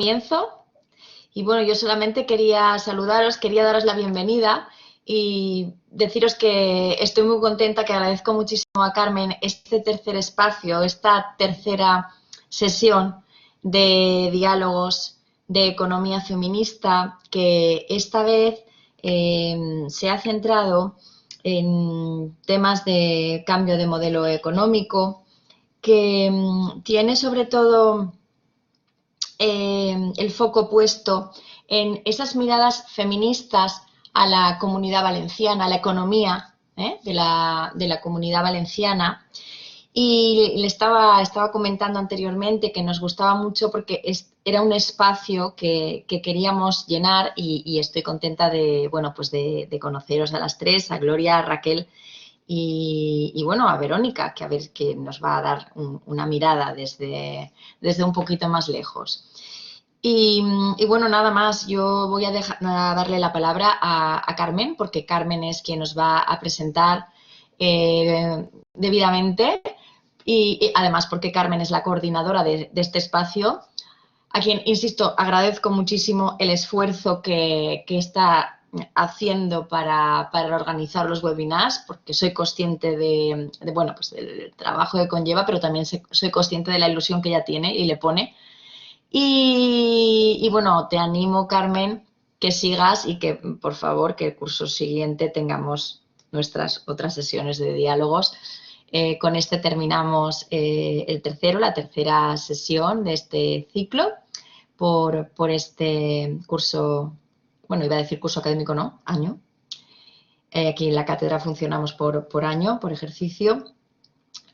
Comienzo. Y bueno, yo solamente quería saludaros, quería daros la bienvenida y deciros que estoy muy contenta, que agradezco muchísimo a Carmen este tercer espacio, esta tercera sesión de diálogos de economía feminista, que esta vez se ha centrado en temas de cambio de modelo económico, que tiene sobre todo el foco puesto en esas miradas feministas a la comunidad valenciana, a la economía de la comunidad valenciana. Y le estaba comentando anteriormente que nos gustaba mucho porque era un espacio que queríamos llenar y estoy contenta de, bueno, pues de conoceros a las tres, a Gloria, a Raquel y bueno, a Verónica, que a ver que nos va a dar una mirada desde un poquito más lejos. Y bueno, nada más, yo voy a darle la palabra a Carmen, porque Carmen es quien nos va a presentar debidamente y además porque Carmen es la coordinadora de este espacio, a quien, insisto, agradezco muchísimo el esfuerzo que está haciendo para organizar los webinars, porque soy consciente bueno, pues del trabajo que conlleva, pero también soy consciente de la ilusión que ella tiene y le pone. Y bueno, te animo, Carmen, que sigas y que, por favor, que el curso siguiente tengamos nuestras otras sesiones de diálogos. Con este terminamos la tercera sesión de este ciclo por este curso, bueno, iba a decir curso académico, no, año. Aquí en la cátedra funcionamos por año, por ejercicio.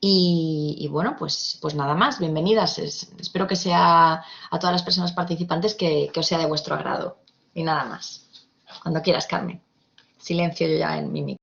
Y bueno, pues nada más, bienvenidas. Espero que sea a todas las personas participantes que os sea de vuestro agrado. Y nada más. Cuando quieras, Carmen. Silencio yo ya en mi micro.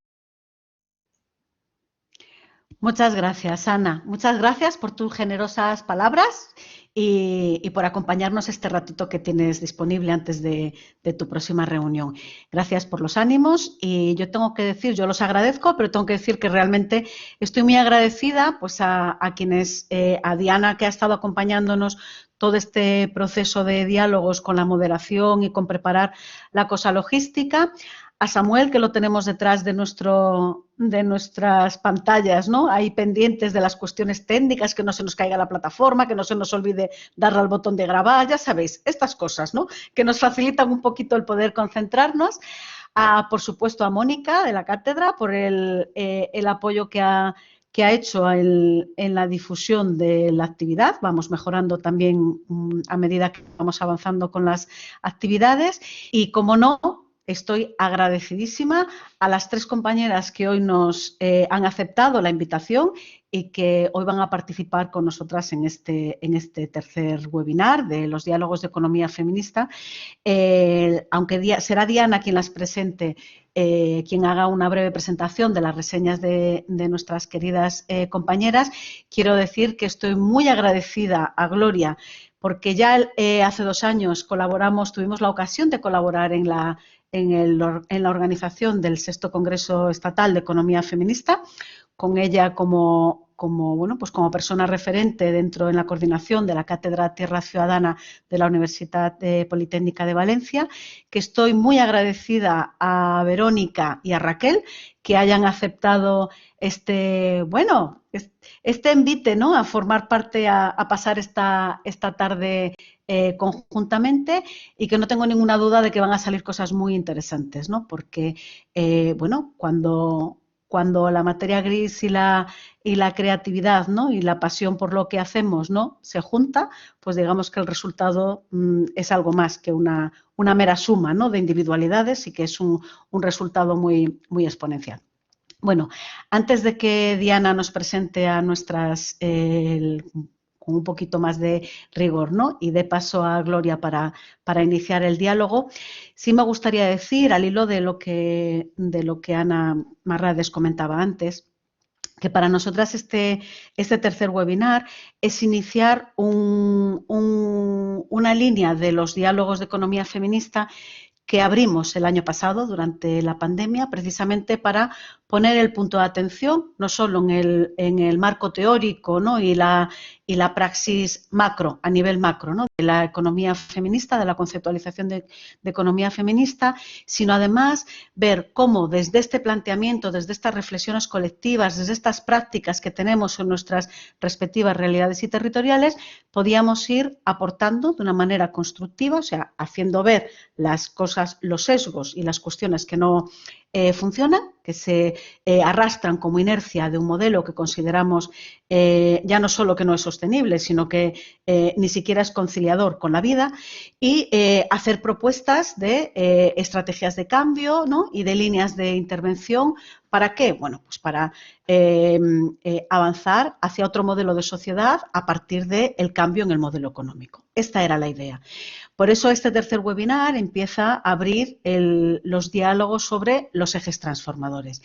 Muchas gracias, Ana. Muchas gracias por tus generosas palabras y por acompañarnos este ratito que tienes disponible antes de tu próxima reunión. Gracias por los ánimos y yo tengo que decir, yo los agradezco, pero tengo que decir que realmente estoy muy agradecida pues a quienes, a Diana, que ha estado acompañándonos todo este proceso de diálogos con la moderación y con preparar la cosa logística, a Samuel, que lo tenemos detrás de nuestras pantallas, ¿no? Ahí pendientes de las cuestiones técnicas, que no se nos caiga la plataforma, que no se nos olvide darle al botón de grabar, ya sabéis, estas cosas, ¿no? Que nos facilitan un poquito el poder concentrarnos. Por supuesto, a Mónica de la cátedra por el apoyo que ha hecho en la difusión de la actividad. Vamos mejorando también a medida que vamos avanzando con las actividades y, como no, estoy agradecidísima a las tres compañeras que hoy nos han aceptado la invitación y que hoy van a participar con nosotras en este tercer webinar de los diálogos de economía feminista. Aunque será Diana quien las presente, quien haga una breve presentación de las reseñas de nuestras queridas compañeras, quiero decir que estoy muy agradecida a Gloria porque ya hace 2 años tuvimos la ocasión de colaborar en la organización del 6º Congreso Estatal de Economía Feminista, con ella como persona referente dentro de la coordinación de la Cátedra Tierra Ciudadana de la Universidad Politécnica de Valencia, que estoy muy agradecida a Verónica y a Raquel que hayan aceptado este envite, ¿no?, a formar parte, a pasar esta tarde conjuntamente, y que no tengo ninguna duda de que van a salir cosas muy interesantes, ¿no? Porque, cuando la materia gris y la creatividad, ¿no?, y la pasión por lo que hacemos, ¿no?, se junta, pues digamos que el resultado es algo más que una mera suma, ¿no?, de individualidades, y que es un resultado muy, muy exponencial. Bueno, antes de que Diana nos presente a nuestras, con un poquito más de rigor, ¿no?, y dé paso a Gloria para iniciar el diálogo, sí me gustaría decir, al hilo de lo que Ana Marrades comentaba antes, que para nosotras este tercer webinar es iniciar una línea de los diálogos de economía feminista que abrimos el año pasado durante la pandemia, precisamente para poner el punto de atención no solo en el marco teórico, ¿no? y la praxis macro, a nivel macro, ¿no? de la economía feminista, de la conceptualización de economía feminista, sino además ver cómo desde este planteamiento, desde estas reflexiones colectivas, desde estas prácticas que tenemos en nuestras respectivas realidades y territoriales, podíamos ir aportando de una manera constructiva, o sea, haciendo ver las cosas, los sesgos y las cuestiones que no funcionan, que se arrastran como inercia de un modelo que consideramos ya no solo que no es sostenible, sino que ni siquiera es conciliador con la vida, y hacer propuestas de estrategias de cambio, ¿no? y de líneas de intervención. ¿Para qué? Bueno, pues para avanzar hacia otro modelo de sociedad a partir del cambio en el modelo económico. Esta era la idea. Por eso este tercer webinar empieza a abrir los diálogos sobre los ejes transformadores.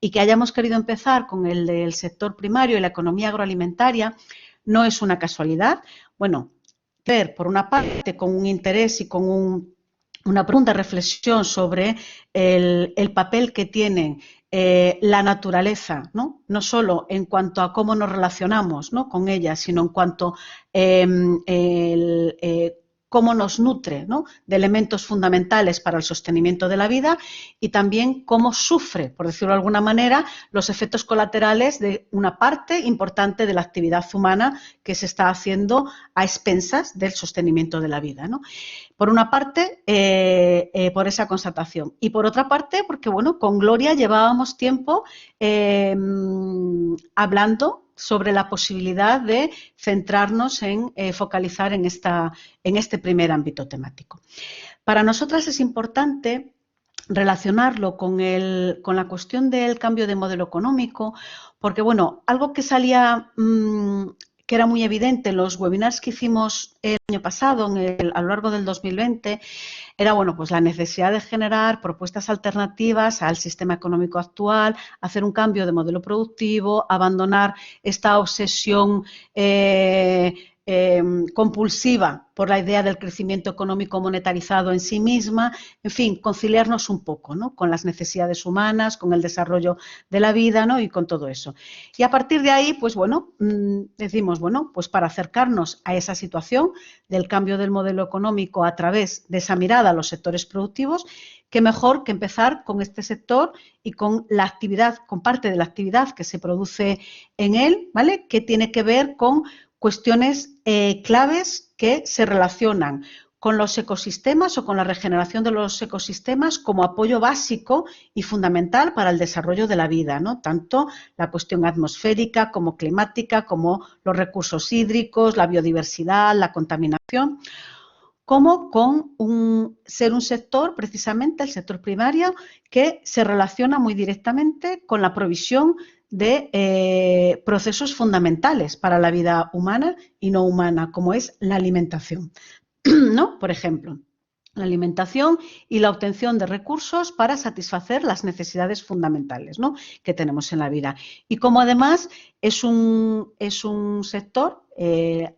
Y que hayamos querido empezar con el del sector primario y la economía agroalimentaria no es una casualidad. Bueno, ver por una parte con un interés y con una profunda reflexión sobre el papel que tienen la naturaleza, ¿no? No solo en cuanto a cómo nos relacionamos, ¿no? con ella, sino en cuanto cómo nos nutre, ¿no? de elementos fundamentales para el sostenimiento de la vida, y también cómo sufre, por decirlo de alguna manera, los efectos colaterales de una parte importante de la actividad humana que se está haciendo a expensas del sostenimiento de la vida, ¿no? Por una parte, por esa constatación, y por otra parte, porque bueno, con Gloria llevábamos tiempo hablando sobre la posibilidad de centrarnos en focalizar en este primer ámbito temático. Para nosotras es importante relacionarlo con la cuestión del cambio de modelo económico, porque bueno, algo que salía, que era muy evidente en los webinars que hicimos el año pasado, a lo largo del 2020, era bueno, pues la necesidad de generar propuestas alternativas al sistema económico actual, hacer un cambio de modelo productivo, abandonar esta obsesión compulsiva por la idea del crecimiento económico monetarizado en sí misma, en fin, conciliarnos un poco, ¿no? con las necesidades humanas, con el desarrollo de la vida, ¿no? y con todo eso. Y a partir de ahí, pues bueno, decimos, bueno, pues para acercarnos a esa situación del cambio del modelo económico a través de esa mirada a los sectores productivos, qué mejor que empezar con este sector y con la actividad, con parte de la actividad que se produce en él, ¿vale? Que tiene que ver con cuestiones claves que se relacionan con los ecosistemas o con la regeneración de los ecosistemas como apoyo básico y fundamental para el desarrollo de la vida, ¿no? Tanto la cuestión atmosférica como climática, como los recursos hídricos, la biodiversidad, la contaminación, como con ser un sector, precisamente el sector primario, que se relaciona muy directamente con la provisión de procesos fundamentales para la vida humana y no humana, como es la alimentación, ¿no? Por ejemplo, la alimentación y la obtención de recursos para satisfacer las necesidades fundamentales, ¿no? que tenemos en la vida. Y como además es un sector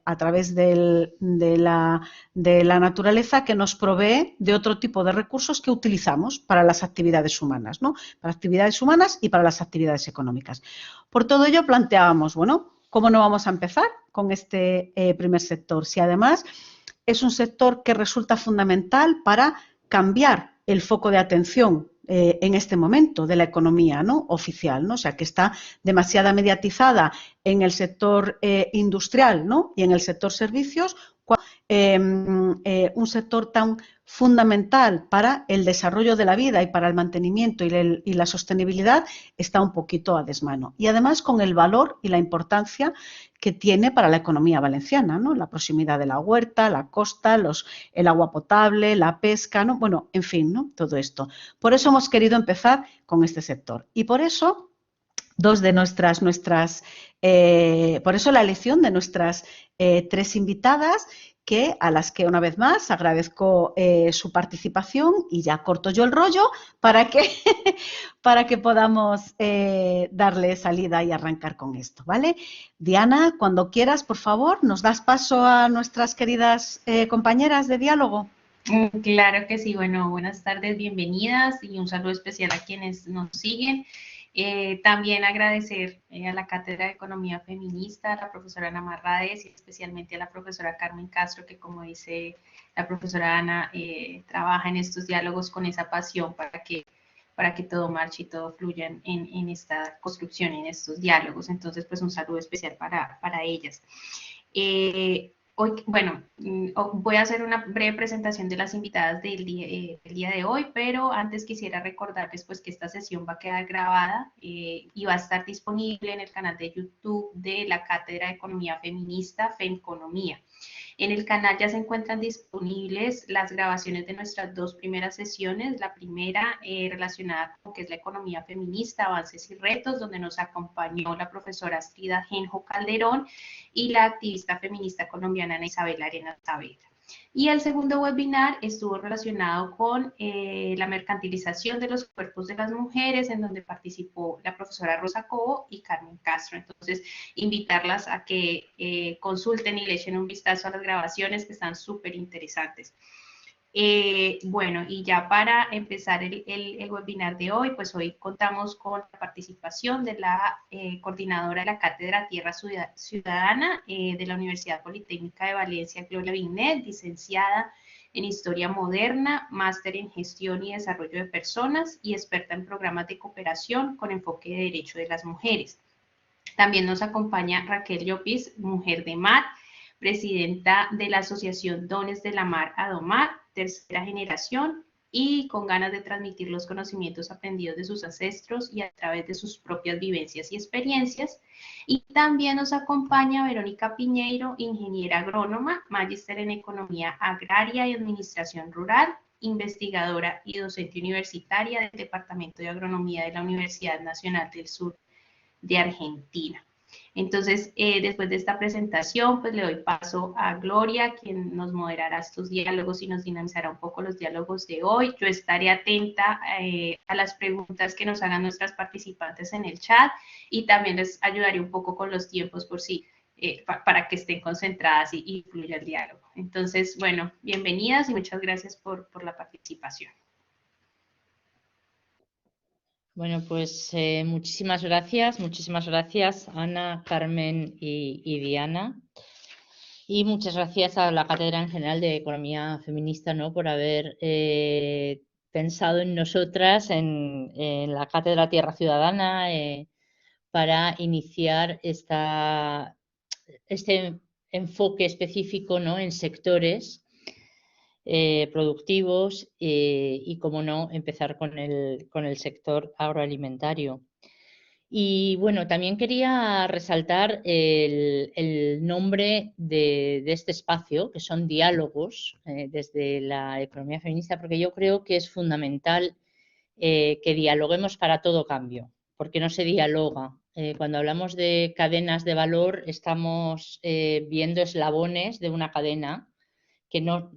a través de la naturaleza que nos provee de otro tipo de recursos que utilizamos para las actividades humanas, ¿no? para actividades humanas y para las actividades económicas. Por todo ello planteábamos, bueno, ¿cómo no vamos a empezar con este primer sector? Si además es un sector que resulta fundamental para cambiar el foco de atención en este momento de la economía, ¿no? oficial, ¿no? o sea, que está demasiado mediatizada en el sector industrial, ¿no? y en el sector servicios, un sector tan fundamental para el desarrollo de la vida y para el mantenimiento y la sostenibilidad está un poquito a desmano. Y además con el valor y la importancia que tiene para la economía valenciana, ¿no? la proximidad de la huerta, la costa, el agua potable, la pesca, ¿no? bueno, en fin, ¿no? todo esto. Por eso hemos querido empezar con este sector. Y por eso por eso la elección de nuestras tres invitadas, a las que una vez más agradezco su participación, y ya corto yo el rollo para que podamos darle salida y arrancar con esto, ¿vale? Diana, cuando quieras, por favor, nos das paso a nuestras queridas compañeras de diálogo. Claro que sí. Bueno, buenas tardes, bienvenidas y un saludo especial a quienes nos siguen. También agradecer a la Cátedra de Economía Feminista, a la profesora Ana Marrades y especialmente a la profesora Carmen Castro, que como dice la profesora Ana, trabaja en estos diálogos con esa pasión para que todo marche y todo fluya en esta construcción, en estos diálogos. Entonces, pues un saludo especial para ellas. Hoy, bueno, voy a hacer una breve presentación de las invitadas del día de hoy, pero antes quisiera recordarles pues que esta sesión va a quedar grabada y va a estar disponible en el canal de YouTube de la Cátedra de Economía Feminista, FEMconomía. En el canal ya se encuentran disponibles las grabaciones de nuestras dos primeras sesiones. La primera relacionada con lo que es la economía feminista, avances y retos, donde nos acompañó la profesora Astrid Ajenjo Calderón y la activista feminista colombiana Ana Isabel Arenas Saavedra. Y el segundo webinar estuvo relacionado con la mercantilización de los cuerpos de las mujeres, en donde participó la profesora Rosa Cobo y Carmen Castro. Entonces, invitarlas a que consulten y le echen un vistazo a las grabaciones que están súper interesantes. Bueno, y ya para empezar el webinar de hoy, pues hoy contamos con la participación de la coordinadora de la Cátedra Tierra Ciudadana de la Universidad Politécnica de Valencia, Gloria Vignet, licenciada en Historia Moderna, máster en Gestión y Desarrollo de Personas y experta en programas de cooperación con enfoque de Derecho de las Mujeres. También nos acompaña Raquel Llopis, mujer de mar, presidenta de la Asociación Dones de la Mar Adomar, tercera generación, y con ganas de transmitir los conocimientos aprendidos de sus ancestros y a través de sus propias vivencias y experiencias. Y también nos acompaña Verónica Piñeiro, ingeniera agrónoma, magíster en Economía Agraria y Administración Rural, investigadora y docente universitaria del Departamento de Agronomía de la Universidad Nacional del Sur de Argentina. Entonces, después de esta presentación, pues le doy paso a Gloria, quien nos moderará estos diálogos y nos dinamizará un poco los diálogos de hoy. Yo estaré atenta a las preguntas que nos hagan nuestras participantes en el chat y también les ayudaré un poco con los tiempos por si, para que estén concentradas y fluya el diálogo. Entonces, bueno, bienvenidas y muchas gracias por la participación. Bueno, pues muchísimas gracias Ana, Carmen y Diana. Y muchas gracias a la Cátedra en general de Economía Feminista, ¿no?, por haber pensado en nosotras, en la Cátedra Tierra Ciudadana, para iniciar este enfoque específico, ¿no?, en sectores productivos y, como no, empezar con el sector agroalimentario. Y bueno, también quería resaltar el nombre de este espacio, que son diálogos desde la economía feminista, porque yo creo que es fundamental que dialoguemos para todo cambio, porque no se dialoga. Cuando hablamos de cadenas de valor, estamos viendo eslabones de una cadena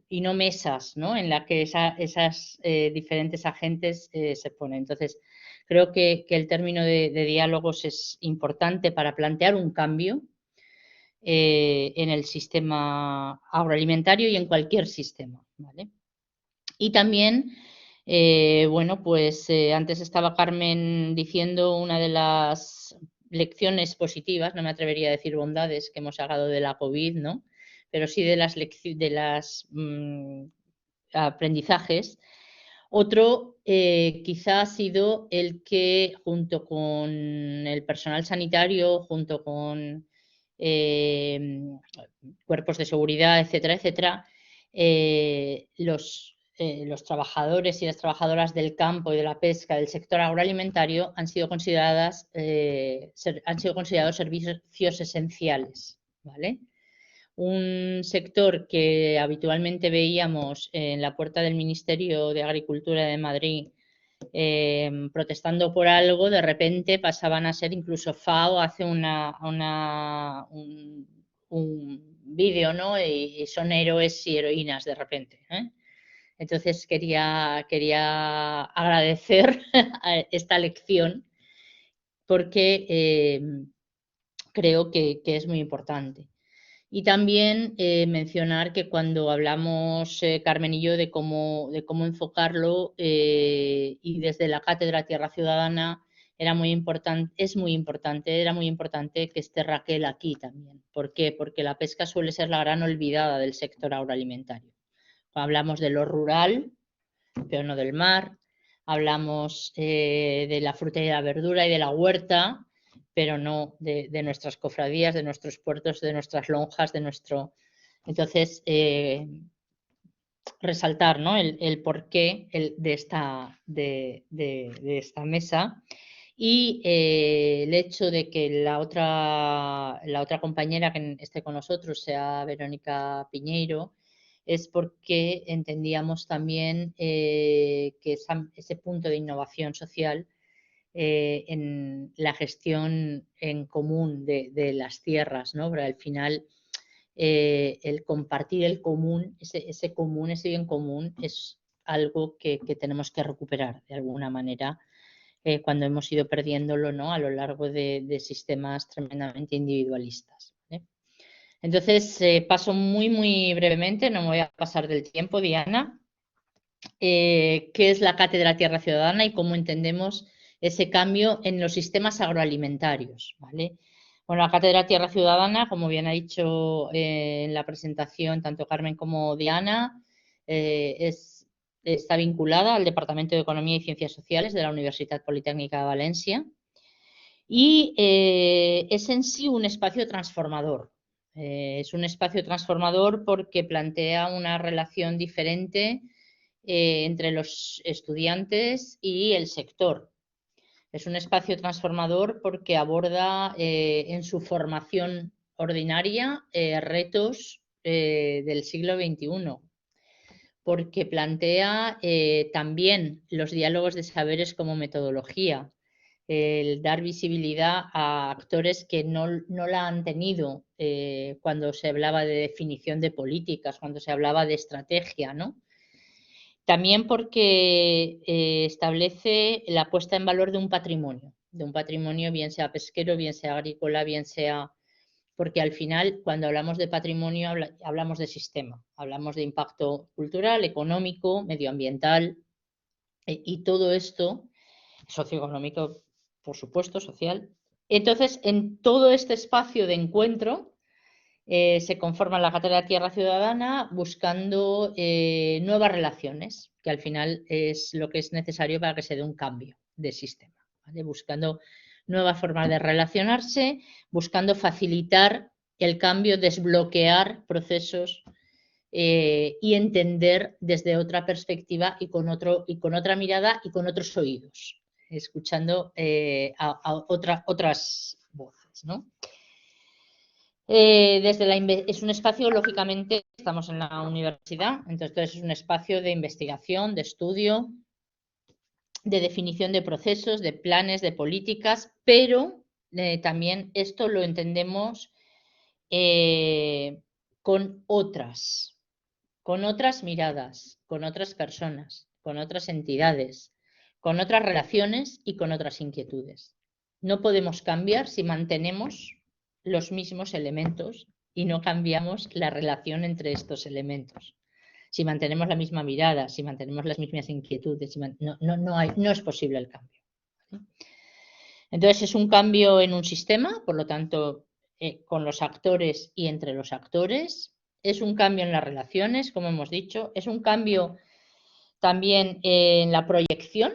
y no mesas, ¿no?, en las que esas diferentes agentes se ponen. Entonces, creo que el término de diálogos es importante para plantear un cambio en el sistema agroalimentario y en cualquier sistema, ¿vale? Y también, bueno, pues antes estaba Carmen diciendo una de las lecciones positivas, no me atrevería a decir bondades, que hemos sacado de la COVID, ¿no?, pero sí de las aprendizajes. Otro quizá ha sido el que, junto con el personal sanitario, junto con cuerpos de seguridad, etcétera, etcétera, los trabajadores y las trabajadoras del campo y de la pesca del sector agroalimentario han sido considerados servicios esenciales, ¿vale? Un sector que habitualmente veíamos en la puerta del Ministerio de Agricultura de Madrid protestando por algo, de repente pasaban a ser, incluso FAO hace un vídeo, ¿no?, y son héroes y heroínas de repente, ¿eh? Entonces quería agradecer esta lección porque creo que es muy importante. Y también mencionar que cuando hablamos, Carmen y yo, de cómo enfocarlo, y desde la Cátedra Tierra Ciudadana era muy importante, era muy importante que esté Raquel aquí también. ¿Por qué? Porque la pesca suele ser la gran olvidada del sector agroalimentario. Hablamos de lo rural, pero no del mar. Hablamos de la fruta y la verdura y de la huerta, pero no de nuestras cofradías, de nuestros puertos, de nuestras lonjas, de nuestro... Entonces, resaltar, ¿no?, el porqué de esta mesa y el hecho de que la otra compañera que esté con nosotros sea Verónica Piñeiro es porque entendíamos también que ese punto de innovación social en la gestión en común de las tierras, ¿no? Pero al final el compartir el común, ese común, ese bien común, es algo que tenemos que recuperar de alguna manera cuando hemos ido perdiéndolo, ¿no?, a lo largo de sistemas tremendamente individualistas, ¿vale? Entonces, paso muy brevemente, no me voy a pasar del tiempo, Diana, qué es la Cátedra Tierra Ciudadana y cómo entendemos ese cambio en los sistemas agroalimentarios, ¿vale? Bueno, la Cátedra Tierra Ciudadana, como bien ha dicho en la presentación tanto Carmen como Diana, está vinculada al Departamento de Economía y Ciencias Sociales de la Universidad Politécnica de Valencia y es en sí un espacio transformador. Es un espacio transformador porque plantea una relación diferente entre los estudiantes y el sector. Es un espacio transformador porque aborda en su formación ordinaria retos del siglo XXI, porque plantea también los diálogos de saberes como metodología, el dar visibilidad a actores que no la han tenido cuando se hablaba de definición de políticas, cuando se hablaba de estrategia, ¿no? También porque establece la puesta en valor de un patrimonio bien sea pesquero, bien sea agrícola, bien sea... Porque al final, cuando hablamos de patrimonio, hablamos de sistema, hablamos de impacto cultural, económico, medioambiental y todo esto, socioeconómico, por supuesto, social. Entonces, en todo este espacio de encuentro, se conforma la Cátedra Tierra Ciudadana buscando nuevas relaciones, que al final es lo que es necesario para que se dé un cambio de sistema, ¿vale? Buscando nuevas formas de relacionarse, buscando facilitar el cambio, desbloquear procesos y entender desde otra perspectiva y con otra mirada y con otros oídos, escuchando a otras voces, ¿no? Es un espacio, lógicamente, estamos en la universidad, entonces es un espacio de investigación, de estudio, de definición de procesos, de planes, de políticas, pero también esto lo entendemos con otras miradas, con otras personas, con otras entidades, con otras relaciones y con otras inquietudes. No podemos cambiar si mantenemos los mismos elementos y no cambiamos la relación entre estos elementos. Si mantenemos la misma mirada, si mantenemos las mismas inquietudes, no es posible el cambio. Entonces es un cambio en un sistema, por lo tanto, con los actores y entre los actores. Es un cambio en las relaciones, como hemos dicho. Es un cambio también en la proyección,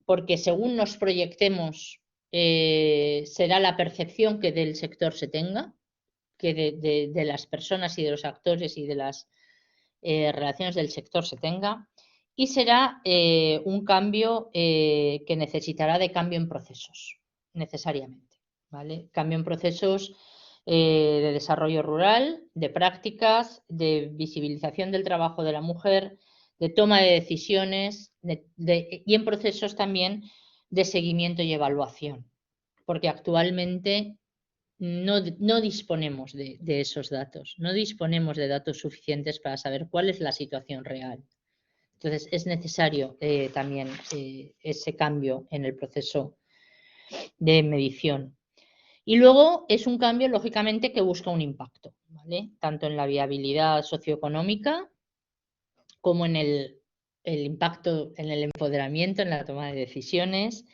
porque según nos proyectemos será la percepción que del sector se tenga, que de las personas y de los actores y de las relaciones del sector se tenga, y será un cambio que necesitará de cambio en procesos, necesariamente, ¿vale? Cambio en procesos de desarrollo rural, de prácticas, de visibilización del trabajo de la mujer, de toma de decisiones y en procesos también de seguimiento y evaluación, porque actualmente no disponemos de esos datos, no disponemos de datos suficientes para saber cuál es la situación real. Entonces es necesario también ese cambio en el proceso de medición. Y luego es un cambio, lógicamente, que busca un impacto, ¿vale? Tanto en la viabilidad socioeconómica como en el impacto en el empoderamiento, en la toma de decisiones,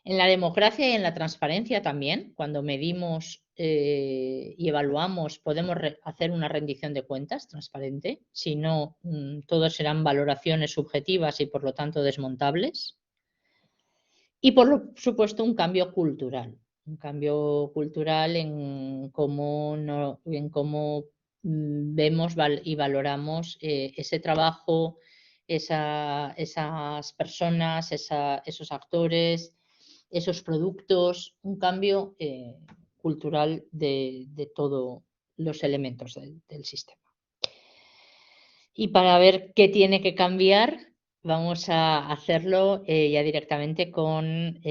En la democracia y en la transparencia también, cuando medimos y evaluamos, podemos hacer una rendición de cuentas transparente, si no, todo serán valoraciones subjetivas y por lo tanto desmontables. Y por supuesto un cambio cultural en cómo, vemos y valoramos ese trabajo, esas personas, esos actores, esos productos, un cambio cultural de todos los elementos del sistema. Y para ver qué tiene que cambiar, vamos a hacerlo ya directamente con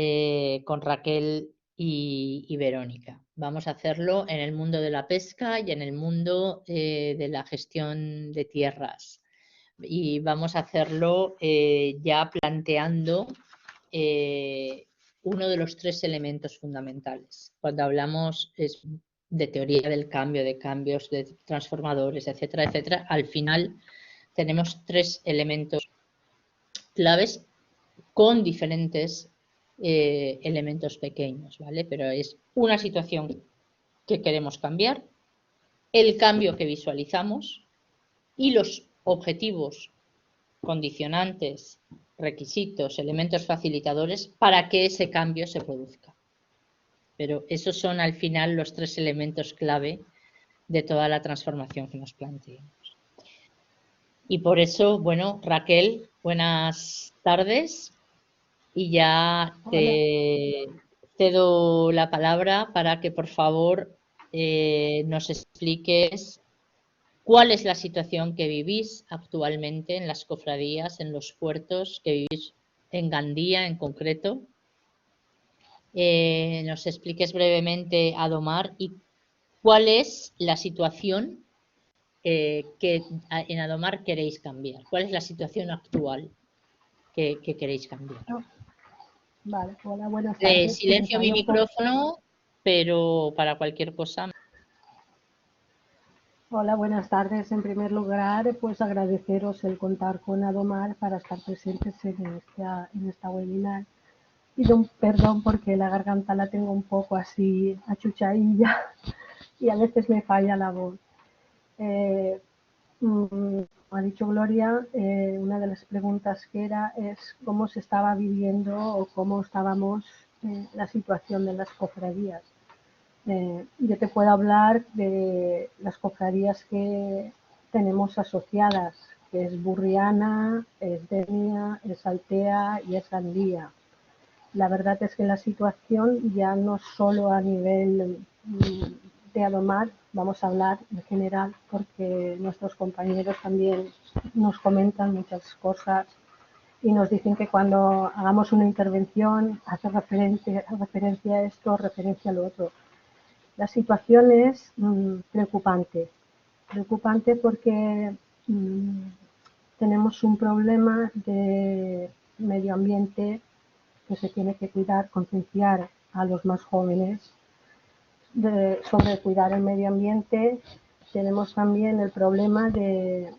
Raquel y Verónica. Vamos a hacerlo en el mundo de la pesca y en el mundo de la gestión de tierras. Y vamos a hacerlo ya planteando uno de los 3 elementos fundamentales. Cuando hablamos de teoría del cambio, de cambios, de transformadores, etcétera, etcétera, al final tenemos 3 elementos claves con diferentes elementos pequeños, ¿vale? Pero es una situación que queremos cambiar, el cambio que visualizamos y los objetivos, condicionantes, requisitos, elementos facilitadores para que ese cambio se produzca. Pero esos son al final los 3 elementos clave de toda la transformación que nos planteamos. Y por eso, bueno, Raquel, buenas tardes y ya te cedo la palabra para que por favor nos expliques cuál es la situación que vivís actualmente en las cofradías, en los puertos, que vivís en Gandía en concreto. Nos expliques brevemente, Adomar, y cuál es la situación que en Adomar queréis cambiar. ¿Cuál es la situación actual que queréis cambiar? Vale, hola, buenas tardes. Silencio mi micrófono, pero para cualquier cosa. Hola, buenas tardes. En primer lugar, pues agradeceros el contar con Adomar para estar presentes en esta webinar. Pido un perdón porque la garganta la tengo un poco así achuchadilla y a veces me falla la voz. Como ha dicho Gloria, una de las preguntas que era es cómo se estaba viviendo o cómo estábamos la situación de las cofradías. Yo te puedo hablar de las cofradías que tenemos asociadas, que es Burriana, es Denia, es Altea y es Gandía. La verdad es que la situación ya no solo a nivel de Adomar, vamos a hablar en general, porque nuestros compañeros también nos comentan muchas cosas y nos dicen que cuando hagamos una intervención hace referencia a esto, referencia a lo otro. La situación es preocupante porque tenemos un problema de medio ambiente que se tiene que cuidar, concienciar a los más jóvenes sobre cuidar el medio ambiente. Tenemos también el problema del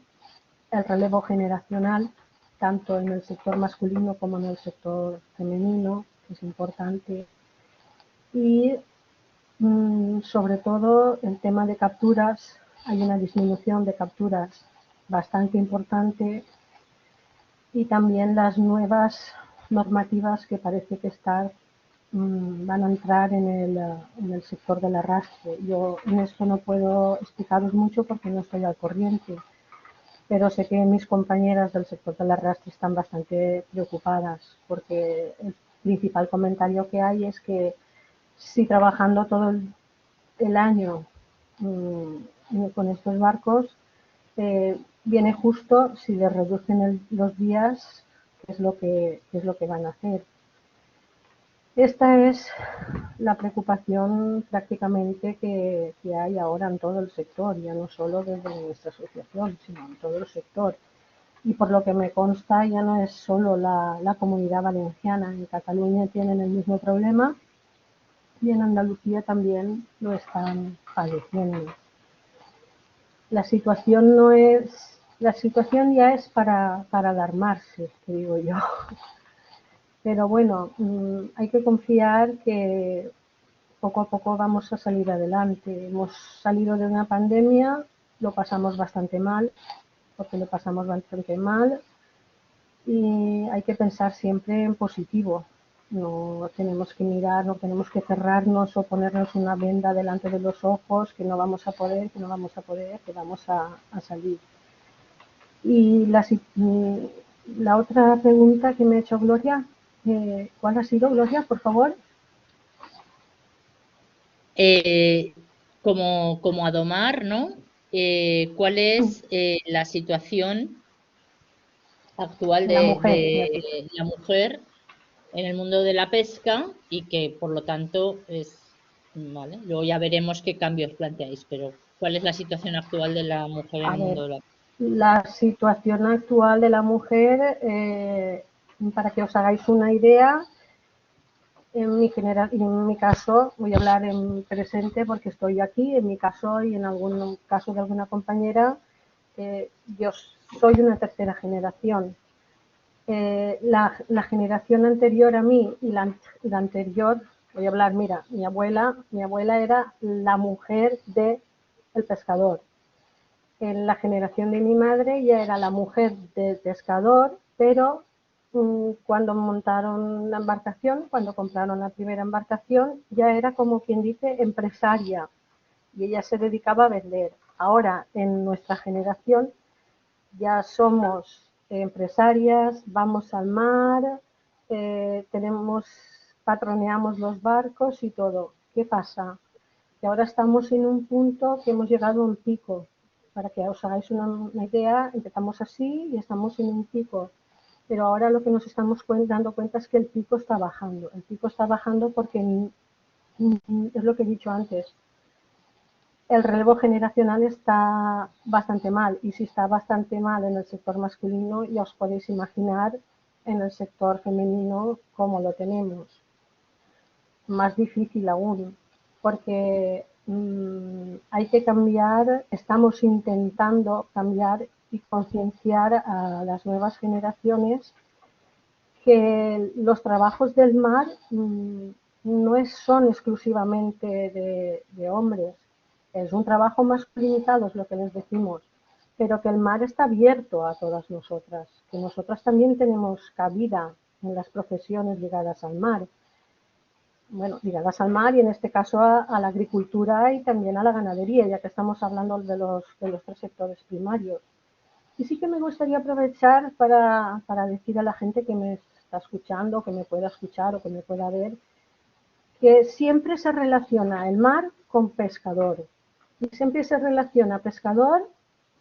relevo generacional, tanto en el sector masculino como en el sector femenino, que es importante. Y sobre todo el tema de capturas, hay una disminución de capturas bastante importante y también las nuevas normativas que parece que van a entrar en el sector del arrastre. Yo en esto no puedo explicaros mucho porque no estoy al corriente, pero sé que mis compañeras del sector del arrastre están bastante preocupadas porque el principal comentario que hay es que si trabajando todo el año con estos barcos, viene justo si les reducen los días, qué es lo que van a hacer. Esta es la preocupación prácticamente que hay ahora en todo el sector, ya no solo desde nuestra asociación, sino en todo el sector. Y por lo que me consta, ya no es solo la Comunidad Valenciana, en Cataluña tienen el mismo problema y en Andalucía también lo están padeciendo. La situación ya es para alarmarse, te digo yo. Pero bueno, hay que confiar que poco a poco vamos a salir adelante. Hemos salido de una pandemia, lo pasamos bastante mal, porque lo pasamos bastante mal, y hay que pensar siempre en positivo. No tenemos que mirar, no tenemos que cerrarnos o ponernos una venda delante de los ojos, que no vamos a poder, que no vamos a poder, que vamos a salir. Y la otra pregunta que me ha hecho Gloria, ¿cuál ha sido, Gloria, por favor? Como Adomar, ¿no? ¿Cuál es la situación actual La mujer, de la mujer en el mundo de la pesca y que por lo tanto es, ¿vale? Luego ya veremos qué cambios planteáis, pero ¿cuál es la situación actual de la mujer en a el ver, mundo de la pesca? la situación actual de la mujer, para que os hagáis una idea, en mi caso, voy a hablar en presente porque estoy aquí, en mi caso y en algún caso de alguna compañera, yo soy una tercera generación. La generación anterior a mí y la anterior, voy a hablar, mira, mi abuela era la mujer del pescador. En la generación de mi madre ya era la mujer del pescador, pero cuando montaron la embarcación, cuando compraron la primera embarcación, ya era como quien dice empresaria y ella se dedicaba a vender. Ahora, en nuestra generación, ya somos empresarias, vamos al mar, patroneamos los barcos y todo. ¿Qué pasa? Que ahora estamos en un punto que hemos llegado a un pico. Para que os hagáis una idea, empezamos así y estamos en un pico. Pero ahora lo que nos estamos dando cuenta es que el pico está bajando. El pico está bajando porque es lo que he dicho antes. El relevo generacional está bastante mal, y si está bastante mal en el sector masculino, ya os podéis imaginar en el sector femenino cómo lo tenemos. Más difícil aún, porque hay que cambiar, estamos intentando cambiar y concienciar a las nuevas generaciones que los trabajos del mar no son exclusivamente de hombres. Es un trabajo masculinizado, es lo que les decimos, pero que el mar está abierto a todas nosotras, que nosotras también tenemos cabida en las profesiones ligadas al mar. Bueno, ligadas al mar y en este caso a la agricultura y también a la ganadería, ya que estamos hablando de los tres sectores primarios. Y sí que me gustaría aprovechar para decir a la gente que me está escuchando, que me pueda escuchar o que me pueda ver, que siempre se relaciona el mar con pescador. Y siempre se relaciona pescador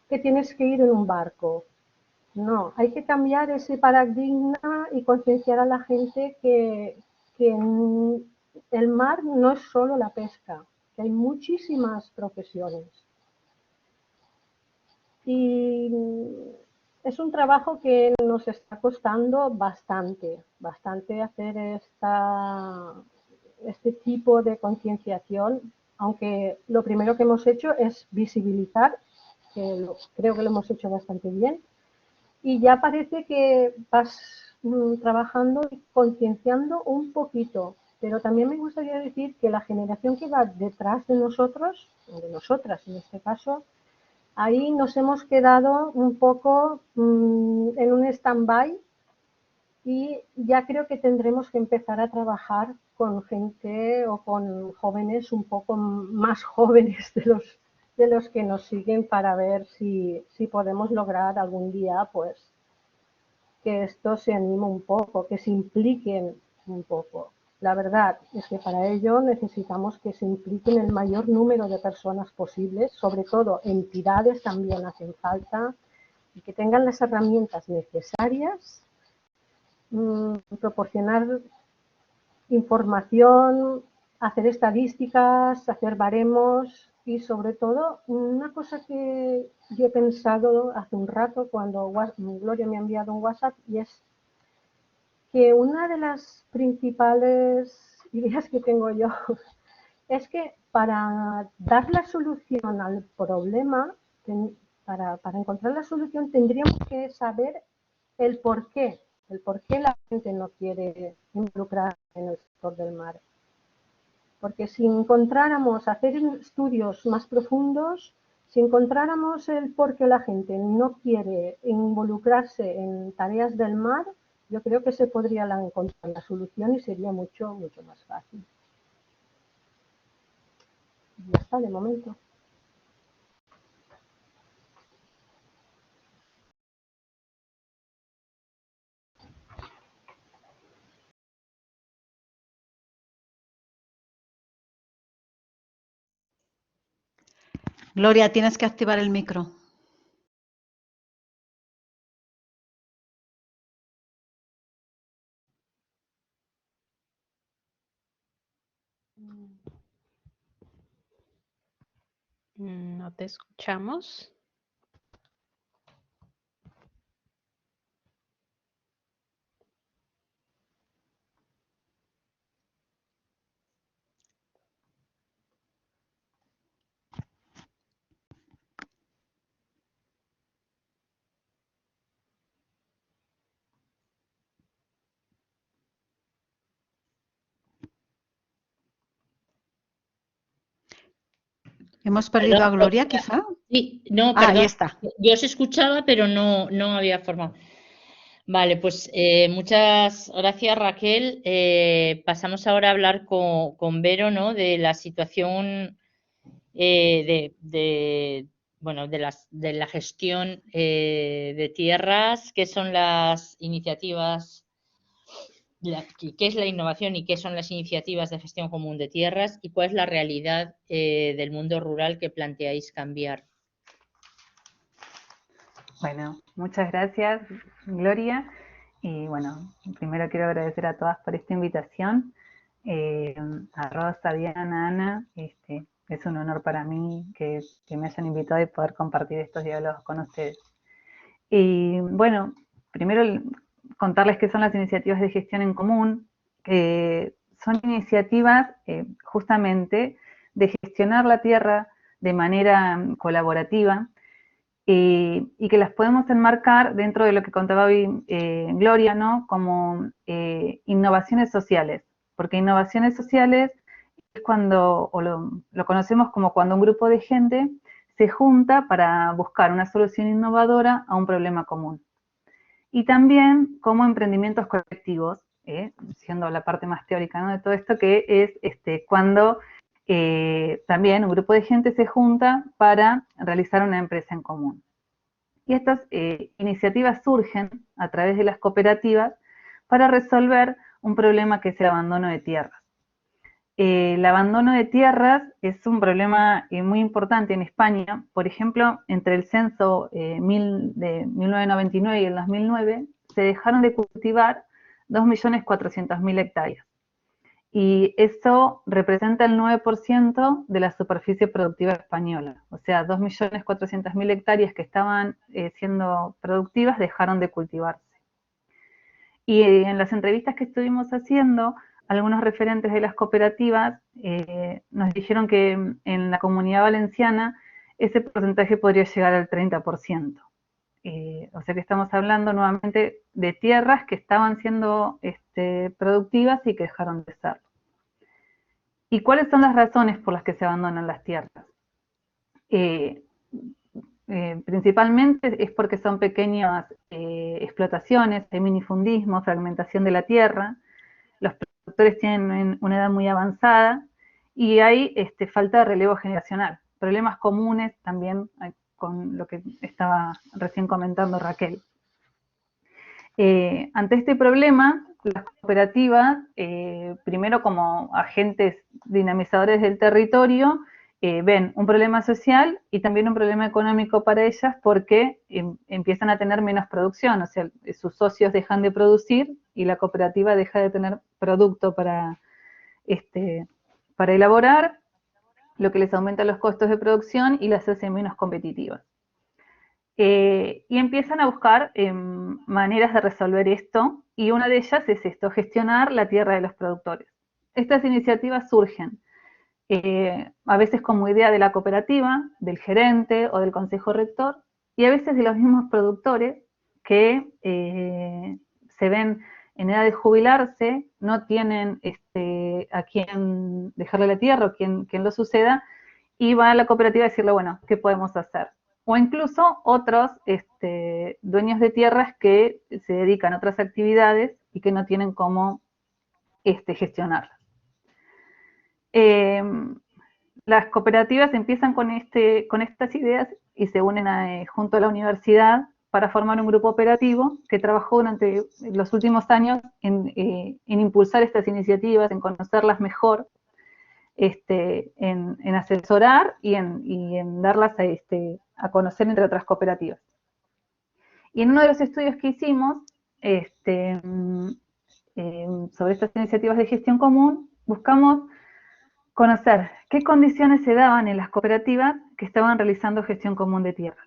que tienes que ir en un barco. No, hay que cambiar ese paradigma y concienciar a la gente que el mar no es solo la pesca, que hay muchísimas profesiones. Y es un trabajo que nos está costando bastante hacer este tipo de concienciación, aunque lo primero que hemos hecho es visibilizar, creo que lo hemos hecho bastante bien, y ya parece que vas trabajando y concienciando un poquito. Pero también me gustaría decir que la generación que va detrás de nosotros, de nosotras en este caso, ahí nos hemos quedado un poco en un stand-by y ya creo que tendremos que empezar a trabajar con gente o con jóvenes un poco más jóvenes de los que nos siguen para ver si podemos lograr algún día pues que esto se anime un poco, que se impliquen un poco. La verdad es que para ello necesitamos que se impliquen el mayor número de personas posibles, sobre todo entidades también hacen falta, y que tengan las herramientas necesarias, proporcionar información, hacer estadísticas, hacer baremos y sobre todo una cosa que yo he pensado hace un rato cuando Gloria me ha enviado un WhatsApp, y es que una de las principales ideas que tengo yo es que para dar la solución al problema, para encontrar la solución tendríamos que saber el por qué el por qué la gente no quiere involucrarse en el sector del mar. Porque si encontráramos hacer estudios más profundos, si encontráramos el por qué la gente no quiere involucrarse en tareas del mar, yo creo que se podría encontrar la solución y sería mucho, mucho más fácil. Ya está, de momento. Gloria, tienes que activar el micro. No te escuchamos. ¿Hemos perdido a Perdón, Gloria, quizá? Sí, no, Ah, ahí perdón. está. Yo os escuchaba, pero no había forma. Vale, pues muchas gracias, Raquel. Pasamos ahora a hablar con Vero, ¿no? De la situación bueno, de la gestión de tierras, qué son las iniciativas, qué es la innovación y qué son las iniciativas de gestión común de tierras y cuál es la realidad del mundo rural que planteáis cambiar. Bueno, muchas gracias, Gloria. Y bueno, primero quiero agradecer a todas por esta invitación. A Rosa, Diana, Ana, es un honor para mí que me hayan invitado y poder compartir estos diálogos con ustedes. Y bueno, primero contarles qué son las iniciativas de gestión en común, que son iniciativas justamente de gestionar la tierra de manera colaborativa, y que las podemos enmarcar dentro de lo que contaba hoy Gloria, ¿no? Como innovaciones sociales, porque innovaciones sociales es cuando, o lo conocemos como cuando un grupo de gente se junta para buscar una solución innovadora a un problema común. Y también como emprendimientos colectivos, siendo la parte más teórica, ¿no? De todo esto, que es cuando también un grupo de gente se junta para realizar una empresa en común. Y estas iniciativas surgen a través de las cooperativas para resolver un problema que es el abandono de tierras. El abandono de tierras es un problema muy importante en España. Por ejemplo, entre el censo de 1999 y el 2009 se dejaron de cultivar 2.400.000 hectáreas. Y eso representa el 9% de la superficie productiva española. O sea, 2.400.000 hectáreas que estaban siendo productivas dejaron de cultivarse. Y en las entrevistas que estuvimos haciendo, algunos referentes de las cooperativas nos dijeron que en la Comunidad Valenciana ese porcentaje podría llegar al 30%. O sea que estamos hablando nuevamente de tierras que estaban siendo productivas y que dejaron de serlo. ¿Y cuáles son las razones por las que se abandonan las tierras? Principalmente es porque son pequeñas explotaciones, hay minifundismo, fragmentación de la tierra, los productores tienen una edad muy avanzada y hay falta de relevo generacional. Problemas comunes también con lo que estaba recién comentando Raquel. Ante este problema, las cooperativas, primero como agentes dinamizadores del territorio, ven un problema social y también un problema económico para ellas porque empiezan a tener menos producción, o sea, sus socios dejan de producir y la cooperativa deja de tener producto para elaborar, lo que les aumenta los costos de producción y las hace menos competitivas. Y empiezan a buscar maneras de resolver esto, y una de ellas es esto, gestionar la tierra de los productores. Estas iniciativas surgen a veces como idea de la cooperativa, del gerente o del consejo rector, y a veces de los mismos productores que se ven en edad de jubilarse, no tienen a quién dejarle la tierra o quien lo suceda, y va a la cooperativa a decirle, bueno, ¿qué podemos hacer? O incluso otros dueños de tierras que se dedican a otras actividades y que no tienen cómo gestionarlas. Las cooperativas empiezan con estas ideas y se unen junto a la universidad para formar un grupo operativo que trabajó durante los últimos años en impulsar estas iniciativas, en conocerlas mejor, en asesorar y en darlas a conocer entre otras cooperativas. Y en uno de los estudios que hicimos sobre estas iniciativas de gestión común, buscamos conocer qué condiciones se daban en las cooperativas que estaban realizando gestión común de tierra.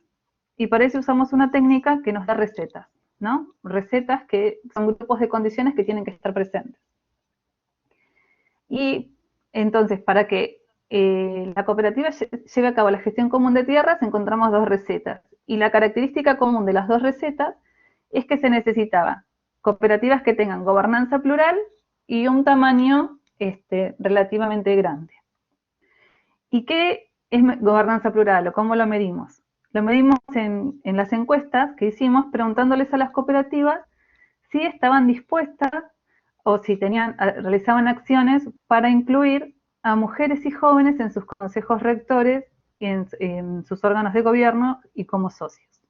Y para eso usamos una técnica que nos da recetas, ¿no? Recetas que son grupos de condiciones que tienen que estar presentes. Y entonces, para que la cooperativa lleve a cabo la gestión común de tierras, encontramos dos recetas. Y la característica común de las dos recetas es que se necesitaba cooperativas que tengan gobernanza plural y un tamaño relativamente grande. ¿Y qué es gobernanza plural o cómo lo medimos? Lo medimos en las encuestas que hicimos preguntándoles a las cooperativas si estaban dispuestas o si realizaban acciones para incluir a mujeres y jóvenes en sus consejos rectores y en sus órganos de gobierno y como socios.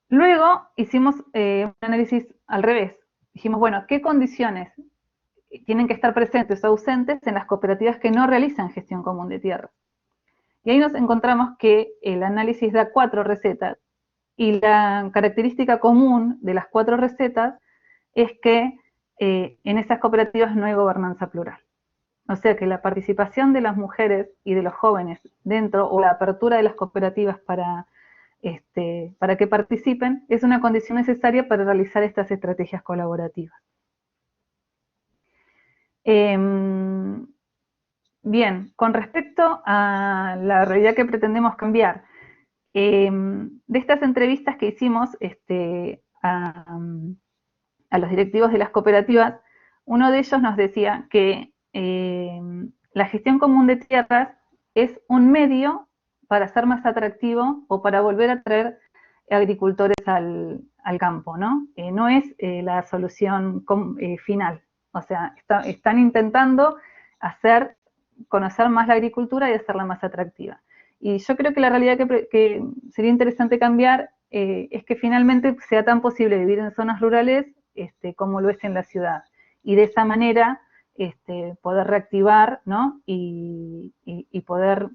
Luego hicimos un análisis al revés. Dijimos, bueno, ¿qué condiciones tienen que estar presentes o ausentes en las cooperativas que no realizan gestión común de tierra? Y ahí nos encontramos que el análisis da 4 recetas y la característica común de las 4 recetas es que en esas cooperativas no hay gobernanza plural. O sea que la participación de las mujeres y de los jóvenes dentro o la apertura de las cooperativas para que participen es una condición necesaria para realizar estas estrategias colaborativas. Bien, con respecto a la realidad que pretendemos cambiar, de estas entrevistas que hicimos a los directivos de las cooperativas, uno de ellos nos decía que la gestión común de tierras es un medio para ser más atractivo o para volver a traer agricultores al campo, ¿no? No es la solución final. O sea, están intentando conocer más la agricultura y hacerla más atractiva. Y yo creo que la realidad que sería interesante cambiar es que finalmente sea tan posible vivir en zonas rurales como lo es en la ciudad. Y de esa manera poder reactivar, ¿no? y poder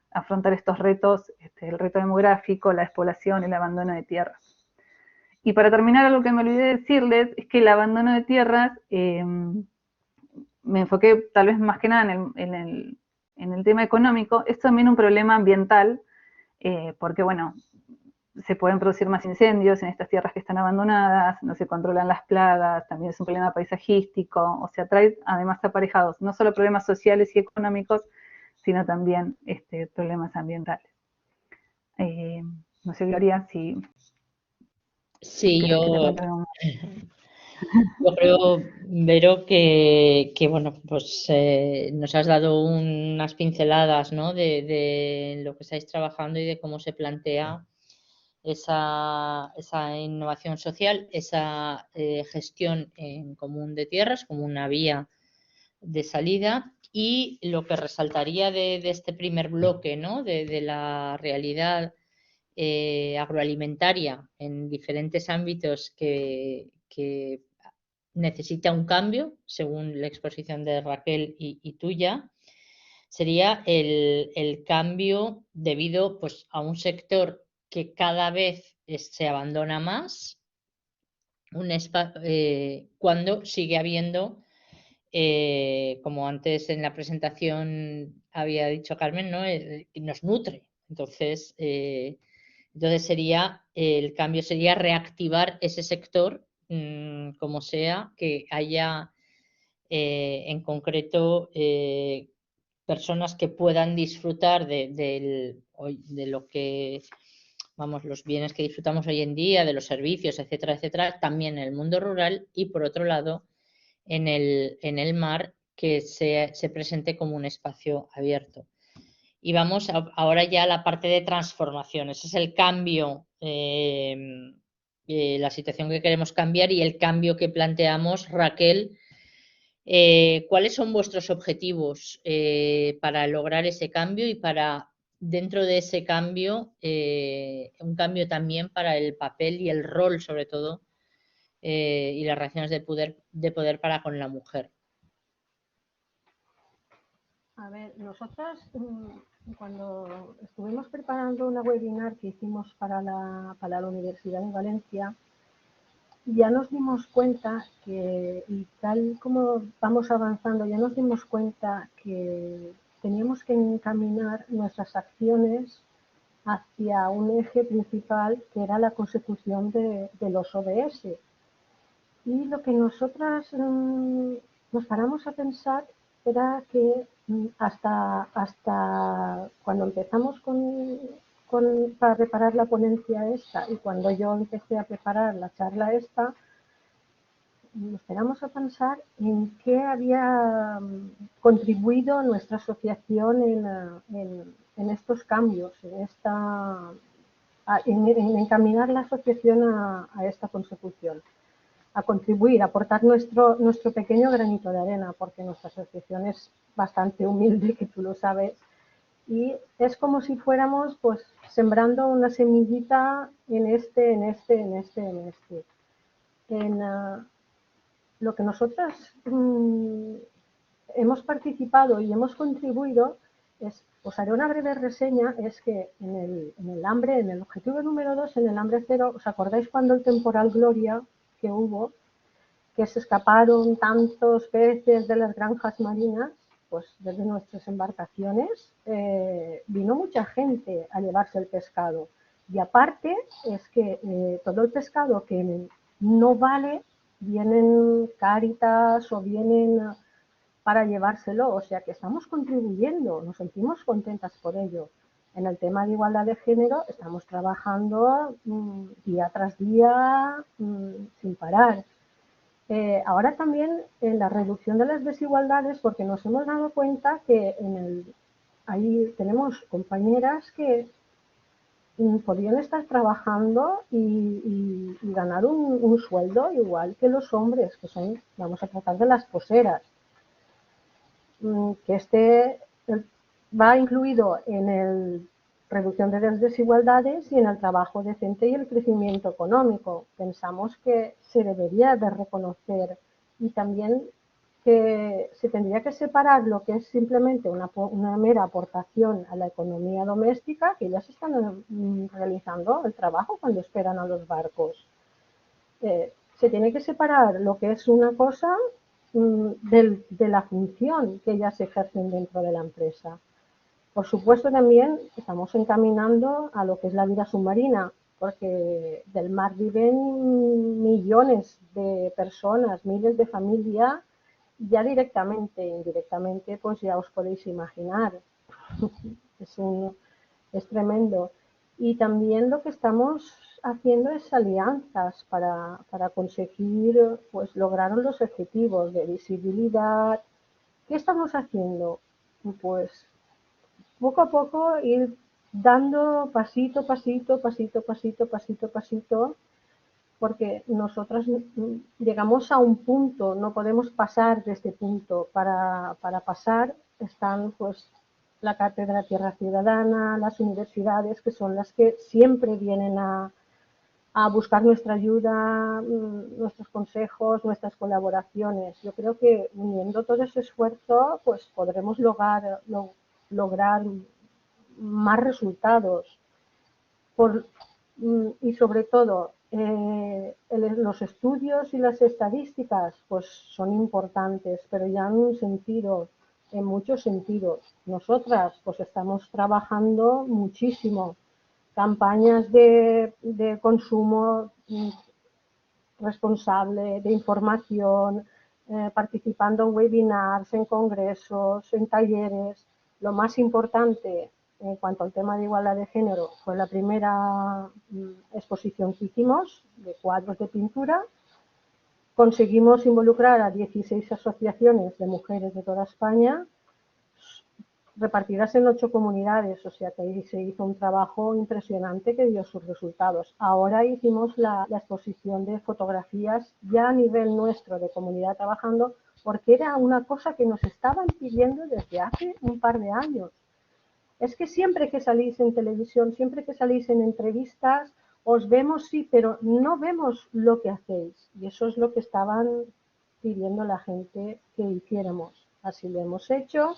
afrontar estos retos, el reto demográfico, la despoblación, el abandono de tierras. Y para terminar, algo que me olvidé de decirles es que el abandono de tierras, me enfoqué tal vez más que nada en el tema económico, es también un problema ambiental, porque bueno, se pueden producir más incendios en estas tierras que están abandonadas, no se controlan las plagas, también es un problema paisajístico, o sea, trae además aparejados no solo problemas sociales y económicos, sino también problemas ambientales. No sé, Gloria, si... Sí, yo creo, Vero, que bueno, pues nos has dado unas pinceladas, ¿no? de lo que estáis trabajando y de cómo se plantea esa innovación social, esa gestión en común de tierras como una vía de salida. Y lo que resaltaría de este primer bloque, ¿no? de la realidad agroalimentaria en diferentes ámbitos que necesita un cambio, según la exposición de Raquel y tuya, sería el cambio debido pues, a un sector que cada vez se abandona más, cuando sigue habiendo, como antes en la presentación había dicho Carmen, ¿no? Nos nutre. Entonces sería el cambio sería reactivar ese sector, como sea, que haya en concreto personas que puedan disfrutar de lo que vamos, los bienes que disfrutamos hoy en día, de los servicios, etcétera, etcétera, también en el mundo rural y por otro lado en el mar, que se presente como un espacio abierto. Y vamos ahora ya a la parte de transformación. Ese es el cambio, la situación que queremos cambiar y el cambio que planteamos. Raquel, ¿cuáles son vuestros objetivos para lograr ese cambio y para, dentro de ese cambio, un cambio también para el papel y el rol, sobre todo, y las relaciones de poder para con la mujer? A ver, nosotras cuando estuvimos preparando una webinar que hicimos para la Universidad de Valencia, ya nos dimos cuenta que, y tal como vamos avanzando, ya nos dimos cuenta que teníamos que encaminar nuestras acciones hacia un eje principal que era la consecución de los ODS. Y lo que nosotras nos paramos a pensar era que hasta cuando empezamos para preparar la ponencia esta y cuando yo empecé a preparar la charla esta, nos paramos a pensar en qué había contribuido nuestra asociación en estos cambios, en encaminar la asociación a esta consecución, a contribuir, a aportar nuestro pequeño granito de arena, porque nuestra asociación es bastante humilde, que tú lo sabes, y es como si fuéramos pues sembrando una semillita en lo que nosotras hemos participado y hemos contribuido es, os haré una breve reseña, es que en el objetivo número 2, en el hambre cero, ¿os acordáis cuando el temporal Gloria que hubo, que se escaparon tantos peces de las granjas marinas? Pues desde nuestras embarcaciones vino mucha gente a llevarse el pescado. Y aparte es que todo el pescado que no vale, vienen Cáritas o vienen para llevárselo. O sea que estamos contribuyendo, nos sentimos contentas por ello. En el tema de igualdad de género estamos trabajando día tras día sin parar. Ahora también en la reducción de las desigualdades, porque nos hemos dado cuenta que ahí tenemos compañeras que podrían estar trabajando y ganar un sueldo igual que los hombres, que son, vamos a tratar de las poseras, que va incluido en el reducción de las desigualdades y en el trabajo decente y el crecimiento económico. Pensamos que se debería de reconocer y también que se tendría que separar lo que es simplemente una mera aportación a la economía doméstica, que ellas están realizando el trabajo cuando esperan a los barcos. Se tiene que separar lo que es una cosa de la función que ellas ejercen dentro de la empresa. Por supuesto, también estamos encaminando a lo que es la vida submarina, porque del mar viven millones de personas, miles de familias, ya directamente e indirectamente, pues ya os podéis imaginar. Es tremendo. Y también lo que estamos haciendo es alianzas para conseguir pues, lograr los objetivos de visibilidad. ¿Qué estamos haciendo? Pues poco a poco ir dando pasito, porque nosotras llegamos a un punto, no podemos pasar de este punto. Para pasar están pues la Cátedra Tierra Ciudadana, las universidades, que son las que siempre vienen a buscar nuestra ayuda, nuestros consejos, nuestras colaboraciones. Yo creo que uniendo todo ese esfuerzo, pues podremos lograr más resultados. Y sobre todo, los estudios y las estadísticas pues son importantes, pero ya en muchos sentidos. Nosotras pues estamos trabajando muchísimo, campañas de consumo responsable, de información, participando en webinars, en congresos, en talleres. Lo más importante, en cuanto al tema de igualdad de género, fue la primera exposición que hicimos de cuadros de pintura. Conseguimos involucrar a 16 asociaciones de mujeres de toda España, repartidas en 8 comunidades, o sea que ahí se hizo un trabajo impresionante que dio sus resultados. Ahora hicimos la exposición de fotografías ya a nivel nuestro de comunidad trabajando, porque era una cosa que nos estaban pidiendo desde hace un par de años. Es que siempre que salís en televisión, siempre que salís en entrevistas, os vemos, sí, pero no vemos lo que hacéis. Y eso es lo que estaban pidiendo la gente que hiciéramos. Así lo hemos hecho.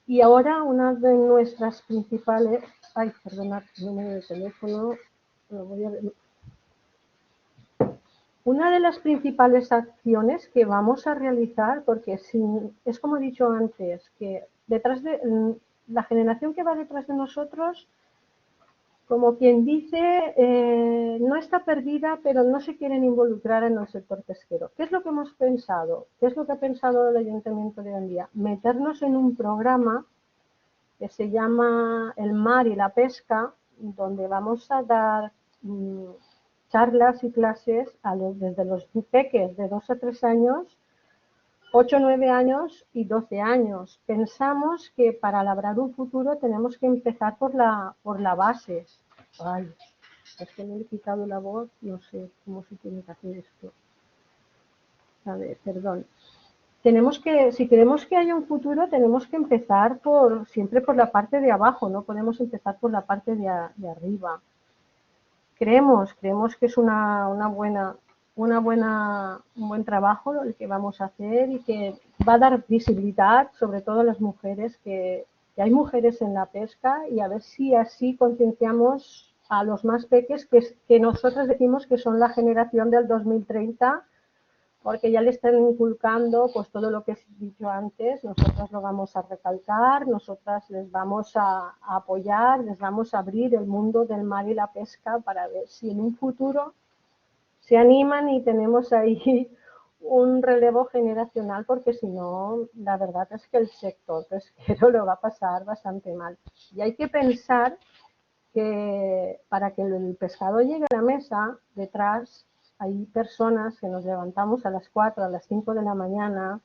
Y ahora una de nuestras principales... Ay, perdona, número de teléfono. Lo voy a ver. Una de las principales acciones que vamos a realizar, porque es como he dicho antes, que detrás de la generación que va detrás de nosotros, como quien dice, no está perdida, pero no se quieren involucrar en el sector pesquero. ¿Qué es lo que hemos pensado? ¿Qué es lo que ha pensado el Ayuntamiento de Gandía? Meternos en un programa que se llama El mar y la pesca, donde vamos a dar charlas y clases desde los peques de 2 a 3 años, 8, 9 años y 12 años. Pensamos que para labrar un futuro tenemos que empezar por la base. Ay, es que me he quitado la voz, no sé cómo se tiene que hacer esto. A ver, perdón. Si queremos que haya un futuro, tenemos que empezar siempre por la parte de abajo, no podemos empezar por la parte de arriba. Creemos que es un buen trabajo el que vamos a hacer y que va a dar visibilidad, sobre todo a las mujeres, que hay mujeres en la pesca, y a ver si así concienciamos a los más peques, que nosotros decimos que son la generación del 2030, porque ya le están inculcando pues todo lo que he dicho antes. Nosotras lo vamos a recalcar, nosotras les vamos a apoyar, les vamos a abrir el mundo del mar y la pesca para ver si en un futuro se animan y tenemos ahí un relevo generacional, porque si no, la verdad es que el sector pesquero lo va a pasar bastante mal. Y hay que pensar que para que el pescado llegue a la mesa, detrás hay personas que nos levantamos a las 4, a las 5 de la mañana,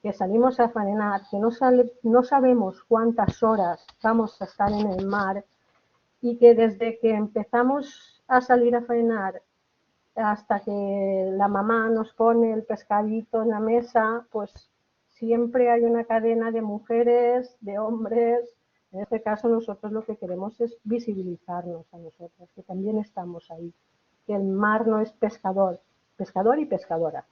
que salimos a faenar, que no sabemos cuántas horas vamos a estar en el mar, y que desde que empezamos a salir a faenar hasta que la mamá nos pone el pescadito en la mesa, pues siempre hay una cadena de mujeres, de hombres. En este caso nosotros lo que queremos es visibilizarnos a nosotras, que también estamos ahí, que el mar no es pescador y pescadora.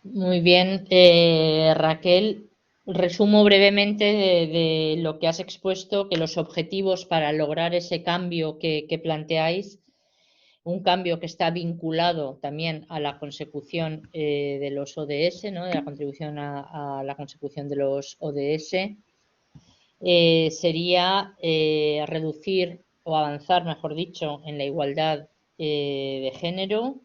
Muy bien, Raquel. Resumo brevemente de lo que has expuesto, que los objetivos para lograr ese cambio que planteáis, un cambio que está vinculado también a la consecución de los ODS, ¿no? De la contribución a la consecución de los ODS, sería reducir o avanzar, mejor dicho, en la igualdad de género,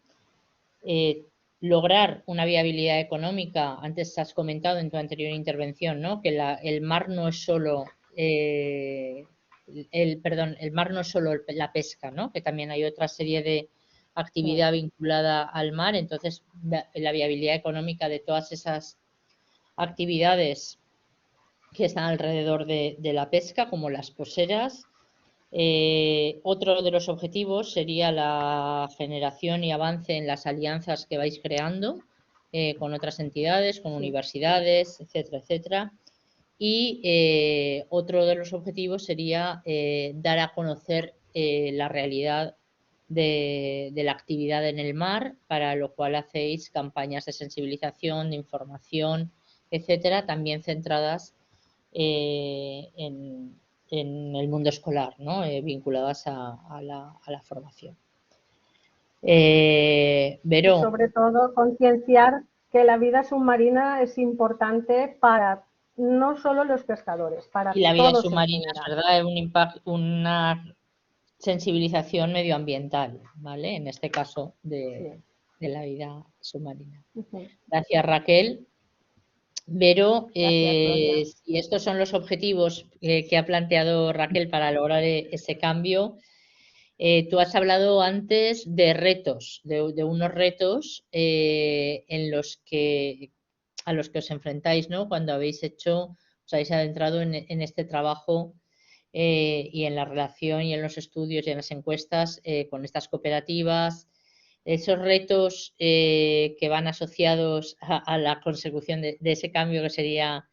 lograr una viabilidad económica. Antes has comentado en tu anterior intervención, ¿no? Que el mar no es solo el mar no es solo la pesca, ¿no? Que también hay otra serie de actividad vinculada al mar. Entonces, la viabilidad económica de todas esas actividades que están alrededor de la pesca, como las poseras. Otro de los objetivos sería la generación y avance en las alianzas que vais creando con otras entidades, con universidades, etcétera, etcétera. Y otro de los objetivos sería dar a conocer la realidad de la actividad en el mar, para lo cual hacéis campañas de sensibilización, de información, etcétera, también centradas en el mundo escolar, ¿no? Vinculadas a la formación. Vero. Y sobre todo concienciar que la vida submarina es importante para no solo los pescadores, para y la vida todos submarina, en general. ¿verdad? Es una sensibilización medioambiental, ¿vale? En este caso de la vida submarina. Gracias, Raquel. Vero, Gracias, Gloria. si estos son los objetivos que ha planteado Raquel para lograr ese cambio, tú has hablado antes de retos, de unos retos a los que os enfrentáis, ¿no? Cuando os habéis adentrado en este trabajo y en la relación y en los estudios y en las encuestas con estas cooperativas. Esos retos que van asociados a la consecución de ese cambio que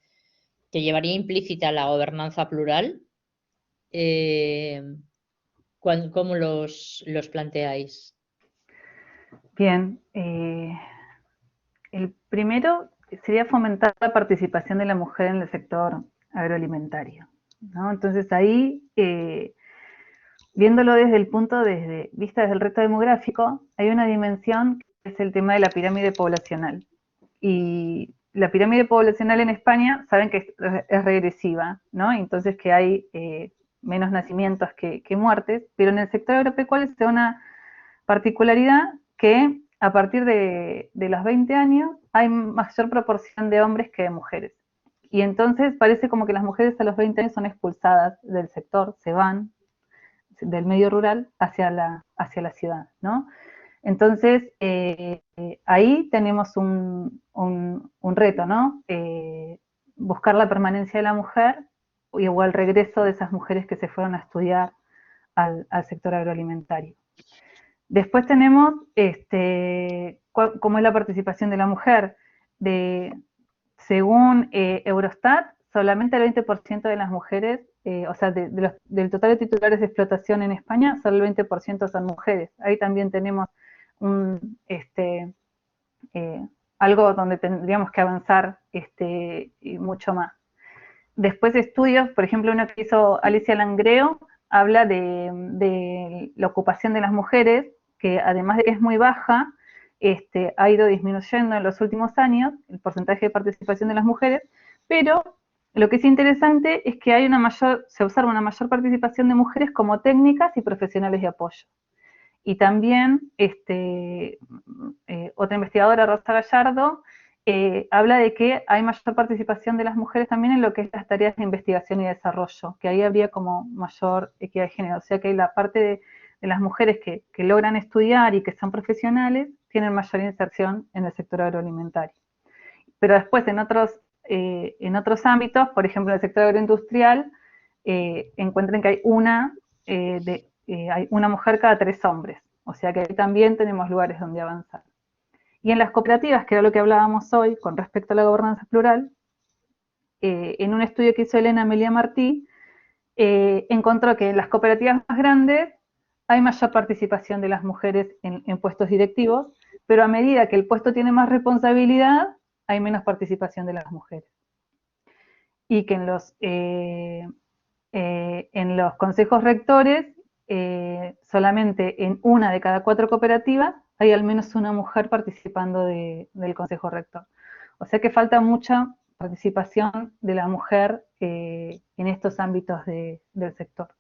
llevaría implícita la gobernanza plural, ¿cómo los planteáis? Bien, el primero sería fomentar la participación de la mujer en el sector agroalimentario, ¿no? Entonces ahí, viéndolo desde el punto de vista desde el reto demográfico, hay una dimensión que es el tema de la pirámide poblacional. Y la pirámide poblacional en España, saben que es regresiva, ¿no? Entonces que hay menos nacimientos que muertes, pero en el sector agropecuario se da una particularidad que a partir de los 20 años hay mayor proporción de hombres que de mujeres. Y entonces parece como que las mujeres a los 20 años son expulsadas del sector, se van del medio rural hacia la ciudad, ¿no? Entonces, ahí tenemos un reto, ¿no? Buscar la permanencia de la mujer o el regreso de esas mujeres que se fueron a estudiar al sector agroalimentario. Después tenemos cómo es la participación de la mujer. Según Eurostat, solamente el 20% de las mujeres, o sea, del total de titulares de explotación en España, solo el 20% son mujeres. Ahí también tenemos algo donde tendríamos que avanzar y mucho más. Después estudios, por ejemplo, uno que hizo Alicia Langreo, habla de la ocupación de las mujeres, que además de que es muy baja, ha ido disminuyendo en los últimos años el porcentaje de participación de las mujeres, pero lo que es interesante es que se observa una mayor participación de mujeres como técnicas y profesionales de apoyo. Y también otra investigadora, Rosa Gallardo, habla de que hay mayor participación de las mujeres también en lo que es las tareas de investigación y desarrollo, que ahí habría como mayor equidad de género, o sea que la parte de las mujeres que logran estudiar y que son profesionales tienen mayor inserción en el sector agroalimentario. Pero después en otros ámbitos, por ejemplo en el sector agroindustrial, encuentren que hay una mujer cada 3 hombres, o sea que ahí también tenemos lugares donde avanzar. Y en las cooperativas, que era lo que hablábamos hoy con respecto a la gobernanza plural, en un estudio que hizo Elena Amelia Martí, encontró que en las cooperativas más grandes hay mayor participación de las mujeres en puestos directivos, pero a medida que el puesto tiene más responsabilidad, hay menos participación de las mujeres. Y que en los consejos rectores, solamente en una de cada 4 cooperativas hay al menos una mujer participando del consejo rector. O sea que falta mucha participación de la mujer en estos ámbitos del sector.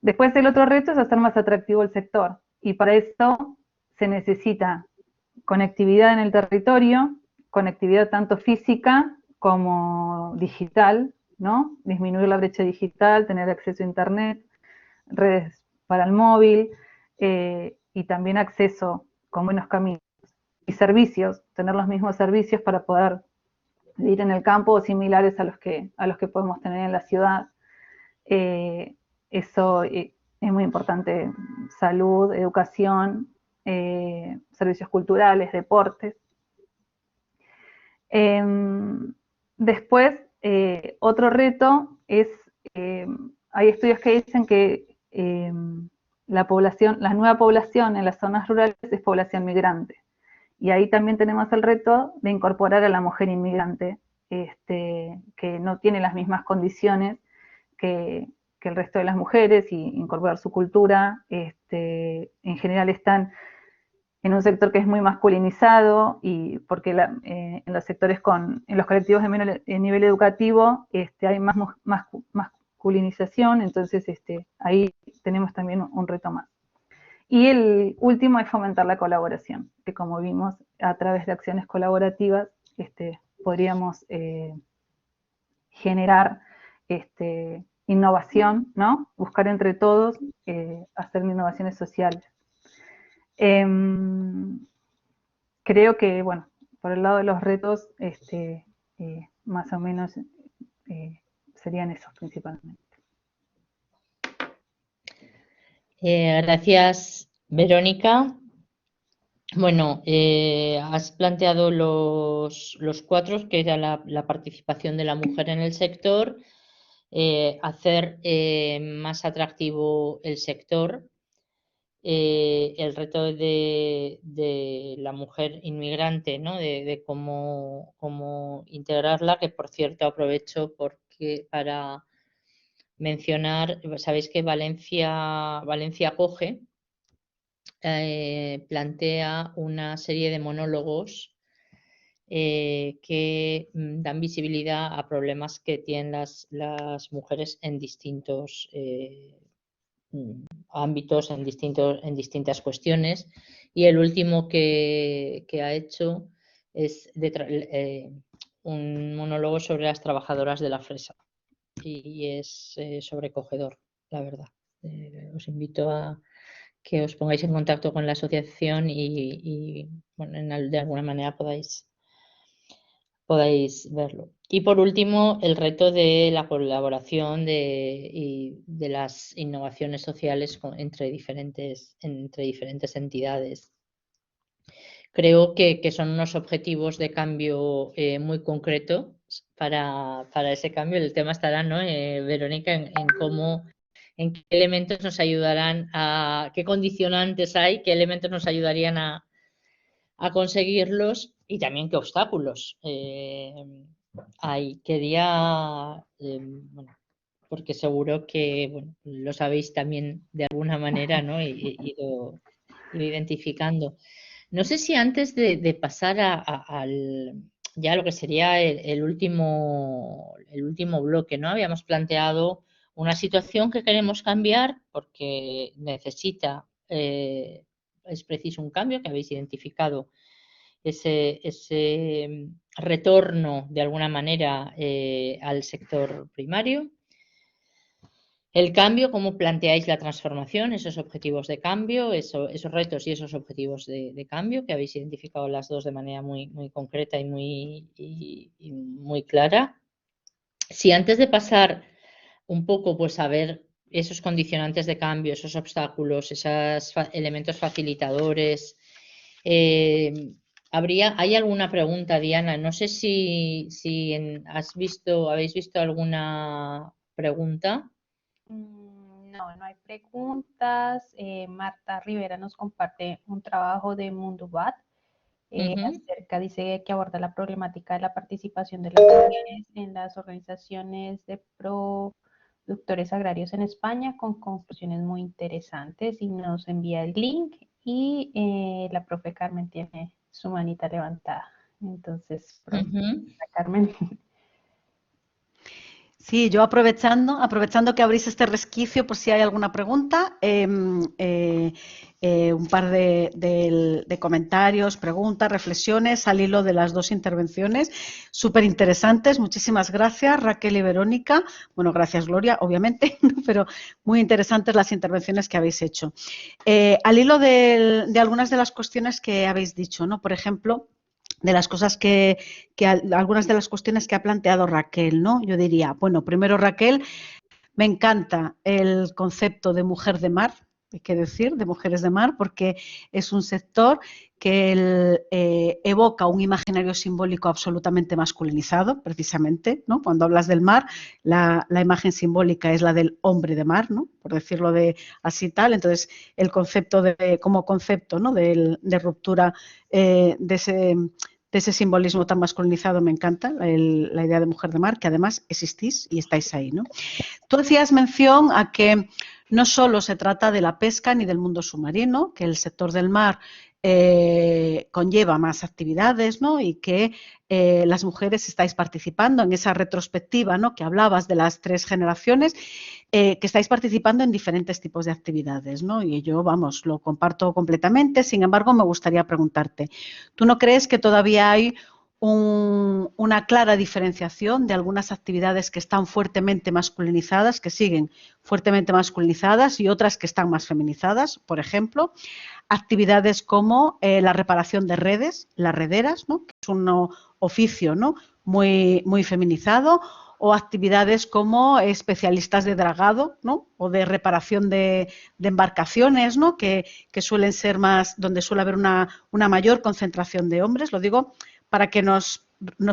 Después el otro reto es hacer más atractivo el sector, y para eso se necesita conectividad en el territorio, conectividad tanto física como digital, ¿no? Disminuir la brecha digital, tener acceso a internet, redes para el móvil, y también acceso con buenos caminos. Y servicios, tener los mismos servicios para poder vivir en el campo o similares a los que podemos tener en la ciudad. Eso es muy importante, salud, educación, servicios culturales, deportes. Después, otro reto es, hay estudios que dicen que la nueva población en las zonas rurales es población migrante. Y ahí también tenemos el reto de incorporar a la mujer inmigrante, que no tiene las mismas condiciones que el resto de las mujeres, y incorporar su cultura. En general están en un sector que es muy masculinizado, y porque en los sectores en los colectivos de menor nivel educativo hay más masculinización, entonces ahí tenemos también un reto más. Y el último es fomentar la colaboración, que como vimos a través de acciones colaborativas podríamos generar innovación, ¿no? Buscar entre todos hacer innovaciones sociales. Creo que, bueno, por el lado de los retos, más o menos serían esos principalmente. Gracias, Verónica. Bueno, has planteado los 4, que era la participación de la mujer en el sector, hacer más atractivo el sector, el reto de la mujer inmigrante, ¿no? De cómo integrarla, que por cierto aprovecho para mencionar, sabéis que Valencia Acoge plantea una serie de monólogos que dan visibilidad a problemas que tienen las mujeres en distintos ámbitos, en distintas cuestiones, y el último que ha hecho es un monólogo sobre las trabajadoras de la fresa, y es sobrecogedor, la verdad. Os invito a que os pongáis en contacto con la asociación y bueno, de alguna manera podáis verlo. Y por último, el reto de la colaboración y de las innovaciones sociales entre diferentes entidades. Creo que son unos objetivos de cambio muy concretos para ese cambio. El tema estará, ¿no, Verónica, en qué elementos nos ayudarán qué condicionantes hay, qué elementos nos ayudarían a conseguirlos, y también qué obstáculos hay. Quería, bueno, porque seguro que bueno, lo sabéis también de alguna manera, ¿no? Ido identificando. No sé si antes de pasar ya lo que sería el último bloque, ¿no? Habíamos planteado una situación que queremos cambiar porque es preciso un cambio, que habéis identificado ese retorno de alguna manera al sector primario. El cambio, cómo planteáis la transformación, esos objetivos de cambio, esos retos y esos objetivos de cambio que habéis identificado las dos de manera muy, muy concreta y muy clara. Si antes de pasar un poco pues a ver esos condicionantes de cambio, esos obstáculos, esos elementos facilitadores, ¿hay alguna pregunta, Diana? No sé si habéis visto alguna pregunta. No hay preguntas. Marta Rivera nos comparte un trabajo de Mundubat dice que aborda la problemática de la participación de las mujeres en las organizaciones de productores agrarios en España, con conclusiones muy interesantes, y nos envía el link, y la profe Carmen tiene su manita levantada. Entonces, Carmen. Sí, yo aprovechando que abrís este resquicio por si hay alguna pregunta, un par de comentarios, preguntas, reflexiones al hilo de las dos intervenciones, súper interesantes. Muchísimas gracias, Raquel y Verónica. Bueno, gracias, Gloria, obviamente, pero muy interesantes las intervenciones que habéis hecho. Al hilo de algunas de las cuestiones que habéis dicho, ¿no? Por ejemplo, de las cosas algunas de las cuestiones que ha planteado Raquel, ¿no? Yo diría, bueno, primero, Raquel, me encanta el concepto de mujer de mar, hay que decir, de mujeres de mar, porque es un sector que evoca un imaginario simbólico absolutamente masculinizado, precisamente, ¿no? Cuando hablas del mar, la imagen simbólica es la del hombre de mar, ¿no? Por decirlo así tal. Entonces, el concepto como concepto, ¿no? de ruptura de ese simbolismo tan masculinizado me encanta, la idea de mujer de mar, que además existís y estáis ahí, ¿no? Tú hacías mención a que no solo se trata de la pesca ni del mundo submarino, que el sector del mar conlleva más actividades, ¿no? Y que las mujeres estáis participando en esa retrospectiva, ¿no? Que hablabas de las 3 generaciones, que estáis participando en diferentes tipos de actividades, ¿no? Y yo, vamos, lo comparto completamente. Sin embargo, me gustaría preguntarte, ¿tú no crees que todavía hay una clara diferenciación de algunas actividades que están fuertemente masculinizadas, que siguen fuertemente masculinizadas y otras que están más feminizadas. Por ejemplo, actividades como la reparación de redes, las rederas, ¿no? Que es un oficio, ¿no? muy feminizado, o actividades como especialistas de dragado, ¿no? O de reparación de embarcaciones, ¿no? Que suelen ser más, donde suele haber una mayor concentración de hombres. Lo digo para que nos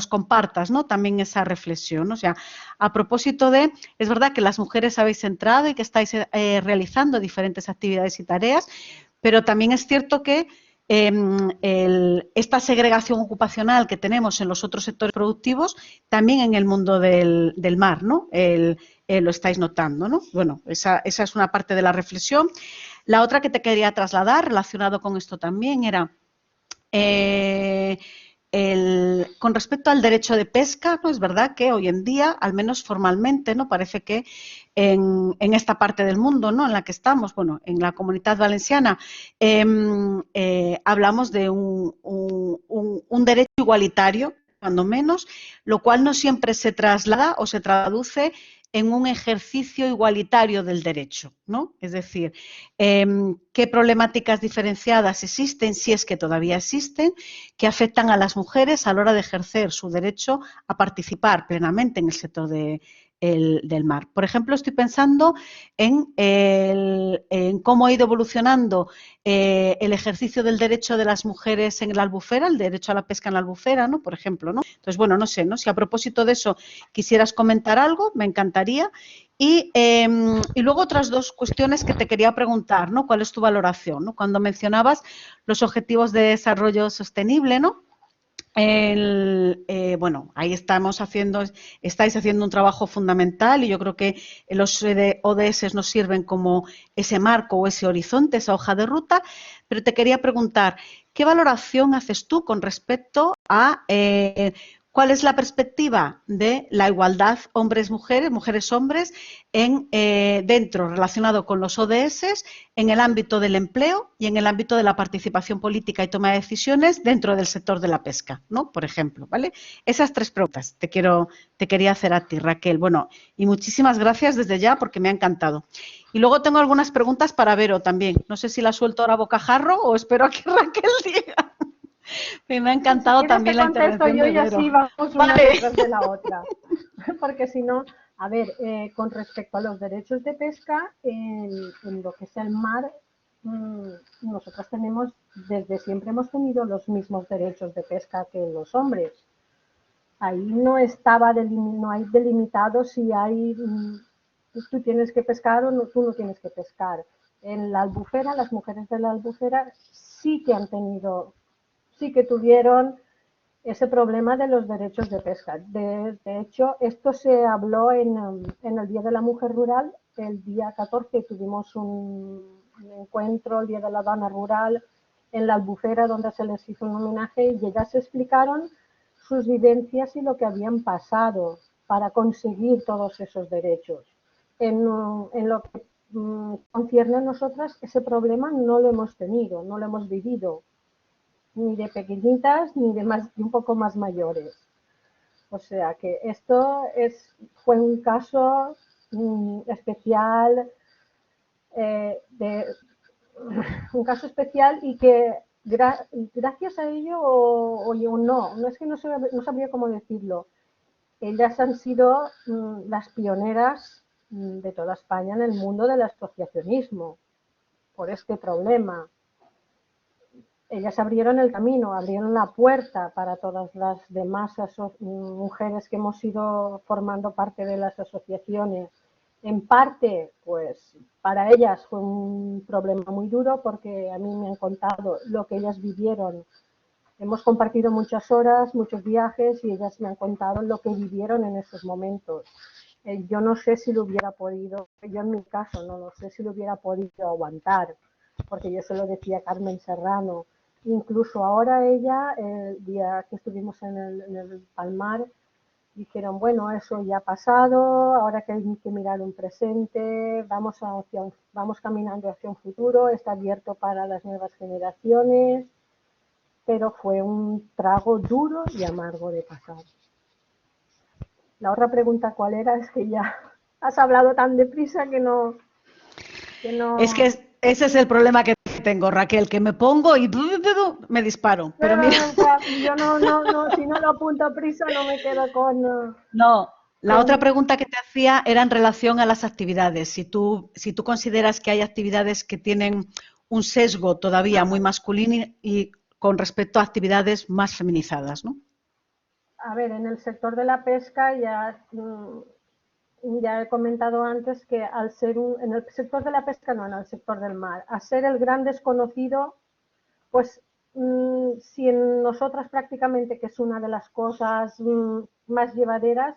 compartas, ¿no? También esa reflexión, ¿no? O sea, a propósito de, es verdad que las mujeres habéis entrado y que estáis realizando diferentes actividades y tareas, pero también es cierto que esta segregación ocupacional que tenemos en los otros sectores productivos, también en el mundo del mar, ¿no? Lo estáis notando, ¿no? Bueno, esa es una parte de la reflexión. La otra que te quería trasladar, relacionado con esto también, era con respecto al derecho de pesca, ¿no? Es verdad que hoy en día, al menos formalmente, ¿no? Parece que en esta parte del mundo, ¿no? En la que estamos, bueno, en la Comunitat Valenciana, hablamos de un derecho igualitario, cuando menos, lo cual no siempre se traslada o se traduce en un ejercicio igualitario del derecho, ¿no? Es decir, qué problemáticas diferenciadas existen, si es que todavía existen, que afectan a las mujeres a la hora de ejercer su derecho a participar plenamente en el sector del mar. Por ejemplo, estoy pensando en cómo ha ido evolucionando el ejercicio del derecho de las mujeres en la albufera, el derecho a la pesca en la albufera, ¿no? Por ejemplo, ¿no? Entonces, bueno, no sé, ¿no? Si a propósito de eso quisieras comentar algo, me encantaría. Y luego otras dos cuestiones que te quería preguntar, ¿no? ¿Cuál es tu valoración, ¿no? Cuando mencionabas los objetivos de desarrollo sostenible, ¿no? Bueno, ahí estáis haciendo un trabajo fundamental y yo creo que los ODS nos sirven como ese marco o ese horizonte, esa hoja de ruta, pero te quería preguntar, ¿qué valoración haces tú con respecto a cuál es la perspectiva de la igualdad hombres-mujeres, mujeres-hombres, dentro, relacionado con los ODS, en el ámbito del empleo y en el ámbito de la participación política y toma de decisiones dentro del sector de la pesca, ¿no? Por ejemplo, ¿vale? Esas tres preguntas te quería hacer a ti, Raquel. Bueno, y muchísimas gracias desde ya porque me ha encantado. Y luego tengo algunas preguntas para Vero también. No sé si la suelto ahora a bocajarro o espero a que Raquel diga. Me ha encantado Si quieres, también te la contesto intervención yo de y Vero. así vamos una Vale. detrás de la otra. Porque si no, a ver, con respecto a los derechos de pesca, en lo que es el mar, nosotros desde siempre hemos tenido los mismos derechos de pesca que los hombres. Ahí no hay delimitado si tú tienes que pescar o no, tú no tienes que pescar. En la albufera, las mujeres de la albufera sí que tuvieron ese problema de los derechos de pesca. De hecho, esto se habló en el Día de la Mujer Rural. El día 14 tuvimos un encuentro, el Día de la Dona Rural, en la albufera, donde se les hizo un homenaje y ellas explicaron sus vivencias y lo que habían pasado para conseguir todos esos derechos. En lo que concierne a nosotras, ese problema no lo hemos tenido, no lo hemos vivido, ni de pequeñitas ni de un poco más mayores. O sea que esto fue un caso especial, un caso especial y que gracias a ello o no es que no sabría cómo decirlo. Ellas han sido las pioneras de toda España en el mundo del asociacionismo por este problema. Ellas abrieron el camino, abrieron la puerta para todas las demás mujeres que hemos ido formando parte de las asociaciones. En parte, pues para ellas fue un problema muy duro porque a mí me han contado lo que ellas vivieron. Hemos compartido muchas horas, muchos viajes y ellas me han contado lo que vivieron en esos momentos. Yo no sé si lo hubiera podido, yo en mi caso no lo sé si lo hubiera podido aguantar, porque yo se lo decía a Carmen Serrano. Incluso ahora ella, el día que estuvimos en el Palmar, dijeron, bueno, eso ya ha pasado, ahora que hay que mirar un presente, vamos caminando hacia un futuro, está abierto para las nuevas generaciones. pero fue un trago duro y amargo de pasar. La otra pregunta, ¿cuál era? Es que ya has hablado tan deprisa que no... Es que ese es el problema que tengo, Raquel, que me pongo y me disparo. Pero mira, yo no, si no lo apunto a prisa no me quedo con... no, la otra pregunta que te hacía era en relación a las actividades. Si tú consideras que hay actividades que tienen un sesgo todavía muy masculino y con respecto a actividades más feminizadas, ¿no? A ver, en el sector de la pesca ya he comentado antes que al ser en el sector de la pesca, no, en el sector del mar, al ser el gran desconocido, pues si en nosotras prácticamente, que es una de las cosas más llevaderas,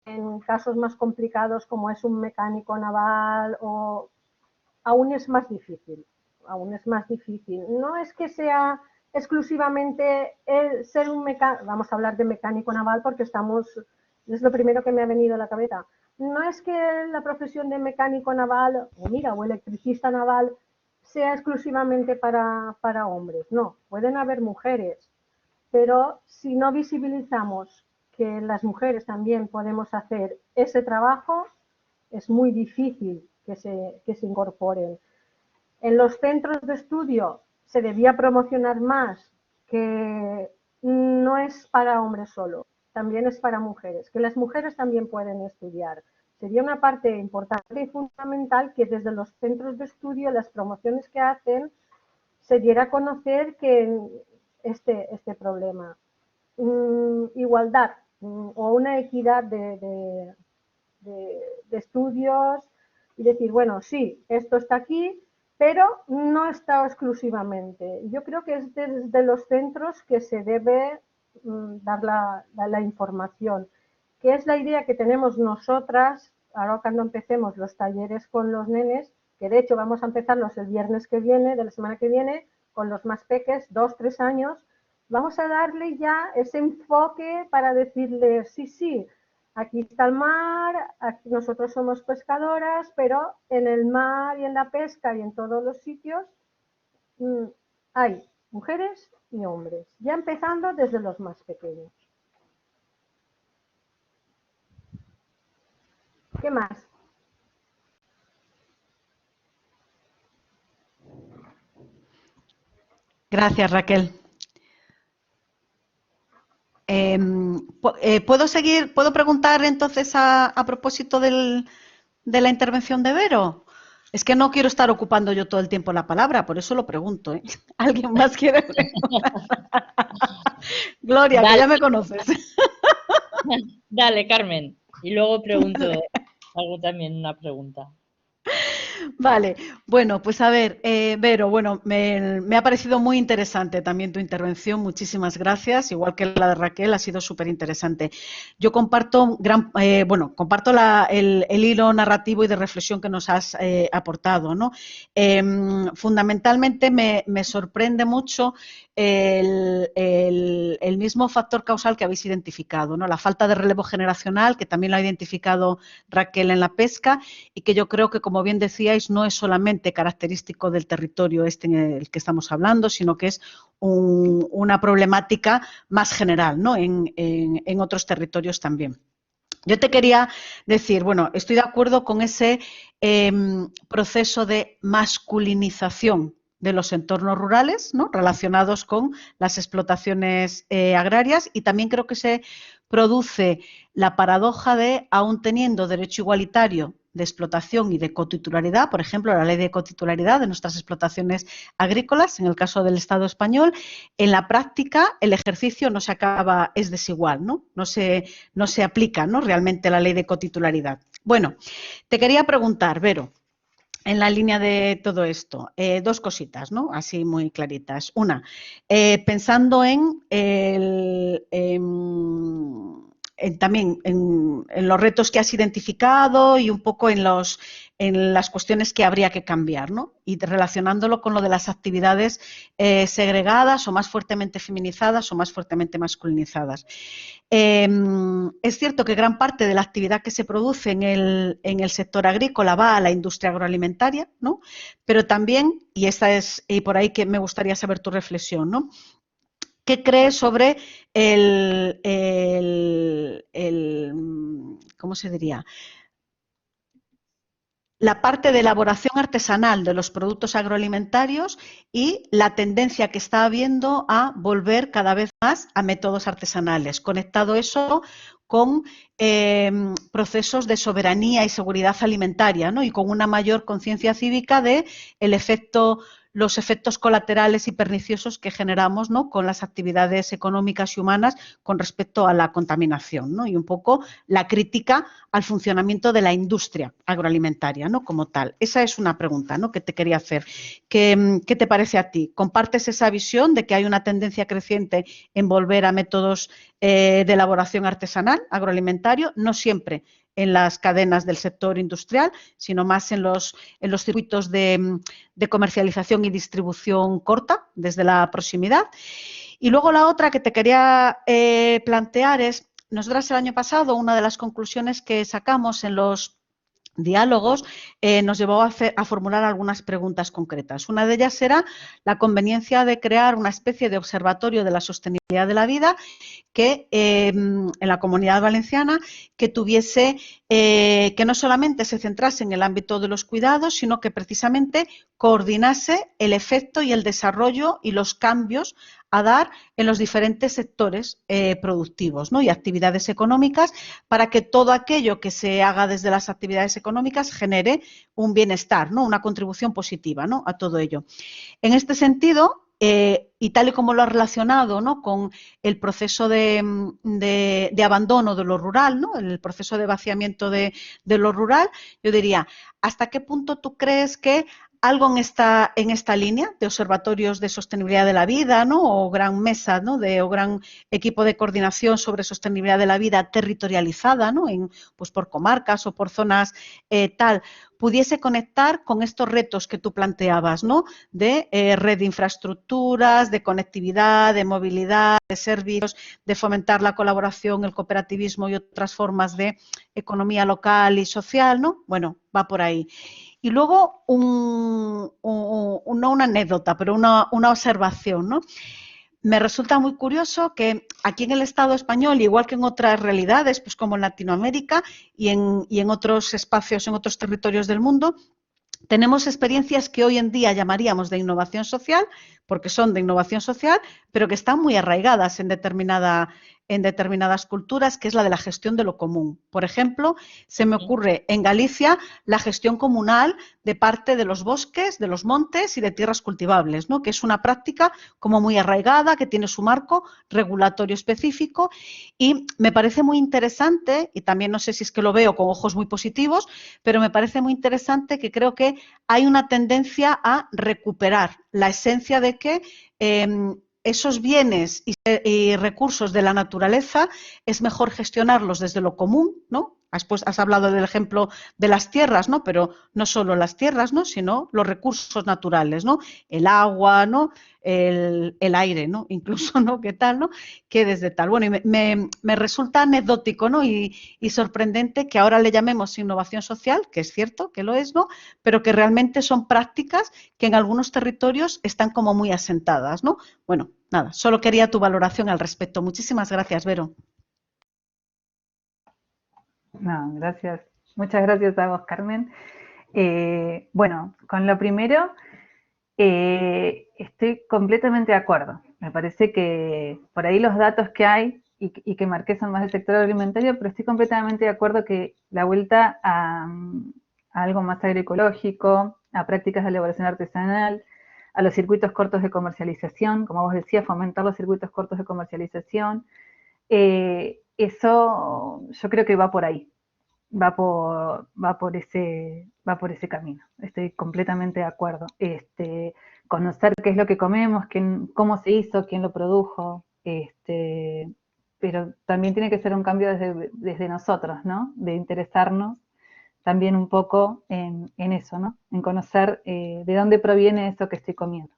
en casos más complicados como es un mecánico naval, aún es más difícil, No es que sea exclusivamente ser un mecánico, vamos a hablar de mecánico naval porque es lo primero que me ha venido a la cabeza. No es que la profesión de mecánico naval, o electricista naval, sea exclusivamente para hombres. No, pueden haber mujeres, pero si no visibilizamos que las mujeres también podemos hacer ese trabajo, es muy difícil que se incorporen. En los centros de estudio se debía promocionar más que no es para hombres solo, también es para mujeres, que las mujeres también pueden estudiar. Sería una parte importante y fundamental que desde los centros de estudio, las promociones que hacen, se diera a conocer que este problema. Igualdad o una equidad de estudios y decir, bueno, sí, esto está aquí, pero no está exclusivamente. Yo creo que es desde los centros que se debe dar la información, que es la idea que tenemos nosotras, ahora cuando empecemos los talleres con los nenes, que de hecho vamos a empezarlos el viernes que viene, de la semana que viene, con los más peques, 2, 3 años, vamos a darle ya ese enfoque para decirles, sí, aquí está el mar, aquí nosotros somos pescadoras, pero en el mar y en la pesca y en todos los sitios hay mujeres y hombres, ya empezando desde los más pequeños. ¿Qué más? Gracias, Raquel. ¿Puedo preguntar entonces a propósito de la intervención de Vero? Es que no quiero estar ocupando yo todo el tiempo la palabra, por eso lo pregunto, ¿eh? ¿Alguien más quiere preguntar? Gloria, Dale. que ya me conoces. Dale, Carmen. Y luego pregunto algo también, una pregunta. Vale, bueno, pues a ver, Vero, bueno, me ha parecido muy interesante también tu intervención, muchísimas gracias, igual que la de Raquel, ha sido súper interesante. Yo comparto comparto el hilo narrativo y de reflexión que nos has aportado, ¿no? Fundamentalmente me sorprende mucho el mismo factor causal que habéis identificado, ¿no? La falta de relevo generacional, que también lo ha identificado Raquel en la pesca y que yo creo que, como bien decíais, no es solamente característico del territorio este en el que estamos hablando, sino que es una problemática más general, ¿no? en otros territorios también. Yo te quería decir, bueno, estoy de acuerdo con ese proceso de masculinización de los entornos rurales, ¿no? Relacionados con las explotaciones agrarias, y también creo que se produce la paradoja de, aún teniendo derecho igualitario de explotación y de cotitularidad, por ejemplo, la ley de cotitularidad de nuestras explotaciones agrícolas, en el caso del Estado español, en la práctica el ejercicio no se acaba, es desigual, ¿no? No se aplica, ¿no? Realmente la ley de cotitularidad. Bueno, te quería preguntar, Vero, en la línea de todo esto, dos cositas, ¿no? Así muy claritas. Una, pensando también en los retos que has identificado y un poco en las cuestiones que habría que cambiar, ¿no? Y relacionándolo con lo de las actividades segregadas o más fuertemente feminizadas o más fuertemente masculinizadas. Es cierto que gran parte de la actividad que se produce en el sector agrícola va a la industria agroalimentaria, ¿no? Pero también, y por ahí que me gustaría saber tu reflexión, ¿no? ¿qué cree sobre ¿cómo se diría? La parte de elaboración artesanal de los productos agroalimentarios y la tendencia que está habiendo a volver cada vez más a métodos artesanales, conectado eso con procesos de soberanía y seguridad alimentaria, ¿no? Y con una mayor conciencia cívica de los efectos colaterales y perniciosos que generamos, ¿no?, con las actividades económicas y humanas con respecto a la contaminación, ¿no? Y un poco la crítica al funcionamiento de la industria agroalimentaria, ¿no?, como tal. Esa es una pregunta, ¿no?, que te quería hacer. ¿Qué te parece a ti? ¿Compartes esa visión de que hay una tendencia creciente en volver a métodos de elaboración artesanal agroalimentario? No siempre en las cadenas del sector industrial, sino más en los circuitos de comercialización y distribución corta, desde la proximidad. Y luego la otra que te quería plantear es, nosotras el año pasado, una de las conclusiones que sacamos en los diálogos nos llevó a formular algunas preguntas concretas. Una de ellas era la conveniencia de crear una especie de observatorio de la sostenibilidad de la vida que en la Comunidad Valenciana que tuviese, que no solamente se centrase en el ámbito de los cuidados, sino que precisamente coordinase el efecto y el desarrollo y los cambios a dar en los diferentes sectores productivos, ¿no?, y actividades económicas, para que todo aquello que se haga desde las actividades económicas genere un bienestar, ¿no?, una contribución positiva, ¿no?, a todo ello. En este sentido, y tal y como lo ha relacionado, ¿no?, con el proceso de abandono de lo rural, ¿no?, el proceso de vaciamiento de lo rural, yo diría, ¿hasta qué punto tú crees que algo en esta línea de observatorios de sostenibilidad de la vida, ¿no?, o gran mesa, ¿no?, o gran equipo de coordinación sobre sostenibilidad de la vida territorializada, ¿no?, pues por comarcas o por zonas pudiese conectar con estos retos que tú planteabas, ¿no?, de red de infraestructuras, de conectividad, de movilidad, de servicios, de fomentar la colaboración, el cooperativismo y otras formas de economía local y social, ¿no? Bueno, va por ahí. Y luego, no una anécdota, pero una observación, ¿no? Me resulta muy curioso que aquí en el Estado español, igual que en otras realidades, pues como en Latinoamérica y en otros espacios, en otros territorios del mundo, tenemos experiencias que hoy en día llamaríamos de innovación social, porque son de innovación social, pero que están muy arraigadas en determinadas culturas, que es la de la gestión de lo común. Por ejemplo, se me ocurre en Galicia la gestión comunal de parte de los bosques, de los montes y de tierras cultivables, ¿no?, que es una práctica como muy arraigada, que tiene su marco regulatorio específico, y me parece muy interesante, y también no sé si es que lo veo con ojos muy positivos, pero me parece muy interesante que creo que hay una tendencia a recuperar la esencia de que esos bienes y recursos de la naturaleza es mejor gestionarlos desde lo común, ¿no? Has hablado del ejemplo de las tierras, ¿no?, pero no solo las tierras, ¿no?, sino los recursos naturales, ¿no?, el agua, ¿no?, el aire, ¿no?, incluso, ¿no?, qué tal, ¿no?, que desde tal. Bueno, y me resulta anecdótico, ¿no?, y sorprendente que ahora le llamemos innovación social, que es cierto que lo es, ¿no?, pero que realmente son prácticas que en algunos territorios están como muy asentadas, ¿no? Bueno, nada, solo quería tu valoración al respecto. Muchísimas gracias, Vero. No, gracias. Muchas gracias a vos, Carmen. Bueno, con lo primero, estoy completamente de acuerdo. Me parece que por ahí los datos que hay y que marqué son más del sector agroalimentario, pero estoy completamente de acuerdo que la vuelta a algo más agroecológico, a prácticas de elaboración artesanal, a los circuitos cortos de comercialización, como vos decías, fomentar los circuitos cortos de comercialización, eso yo creo que va por ahí. Va por ese camino. Estoy completamente de acuerdo. Conocer qué es lo que comemos, cómo se hizo, quién lo produjo, pero también tiene que ser un cambio desde nosotros, ¿no? De interesarnos también un poco en eso, ¿no? En conocer de dónde proviene eso que estoy comiendo.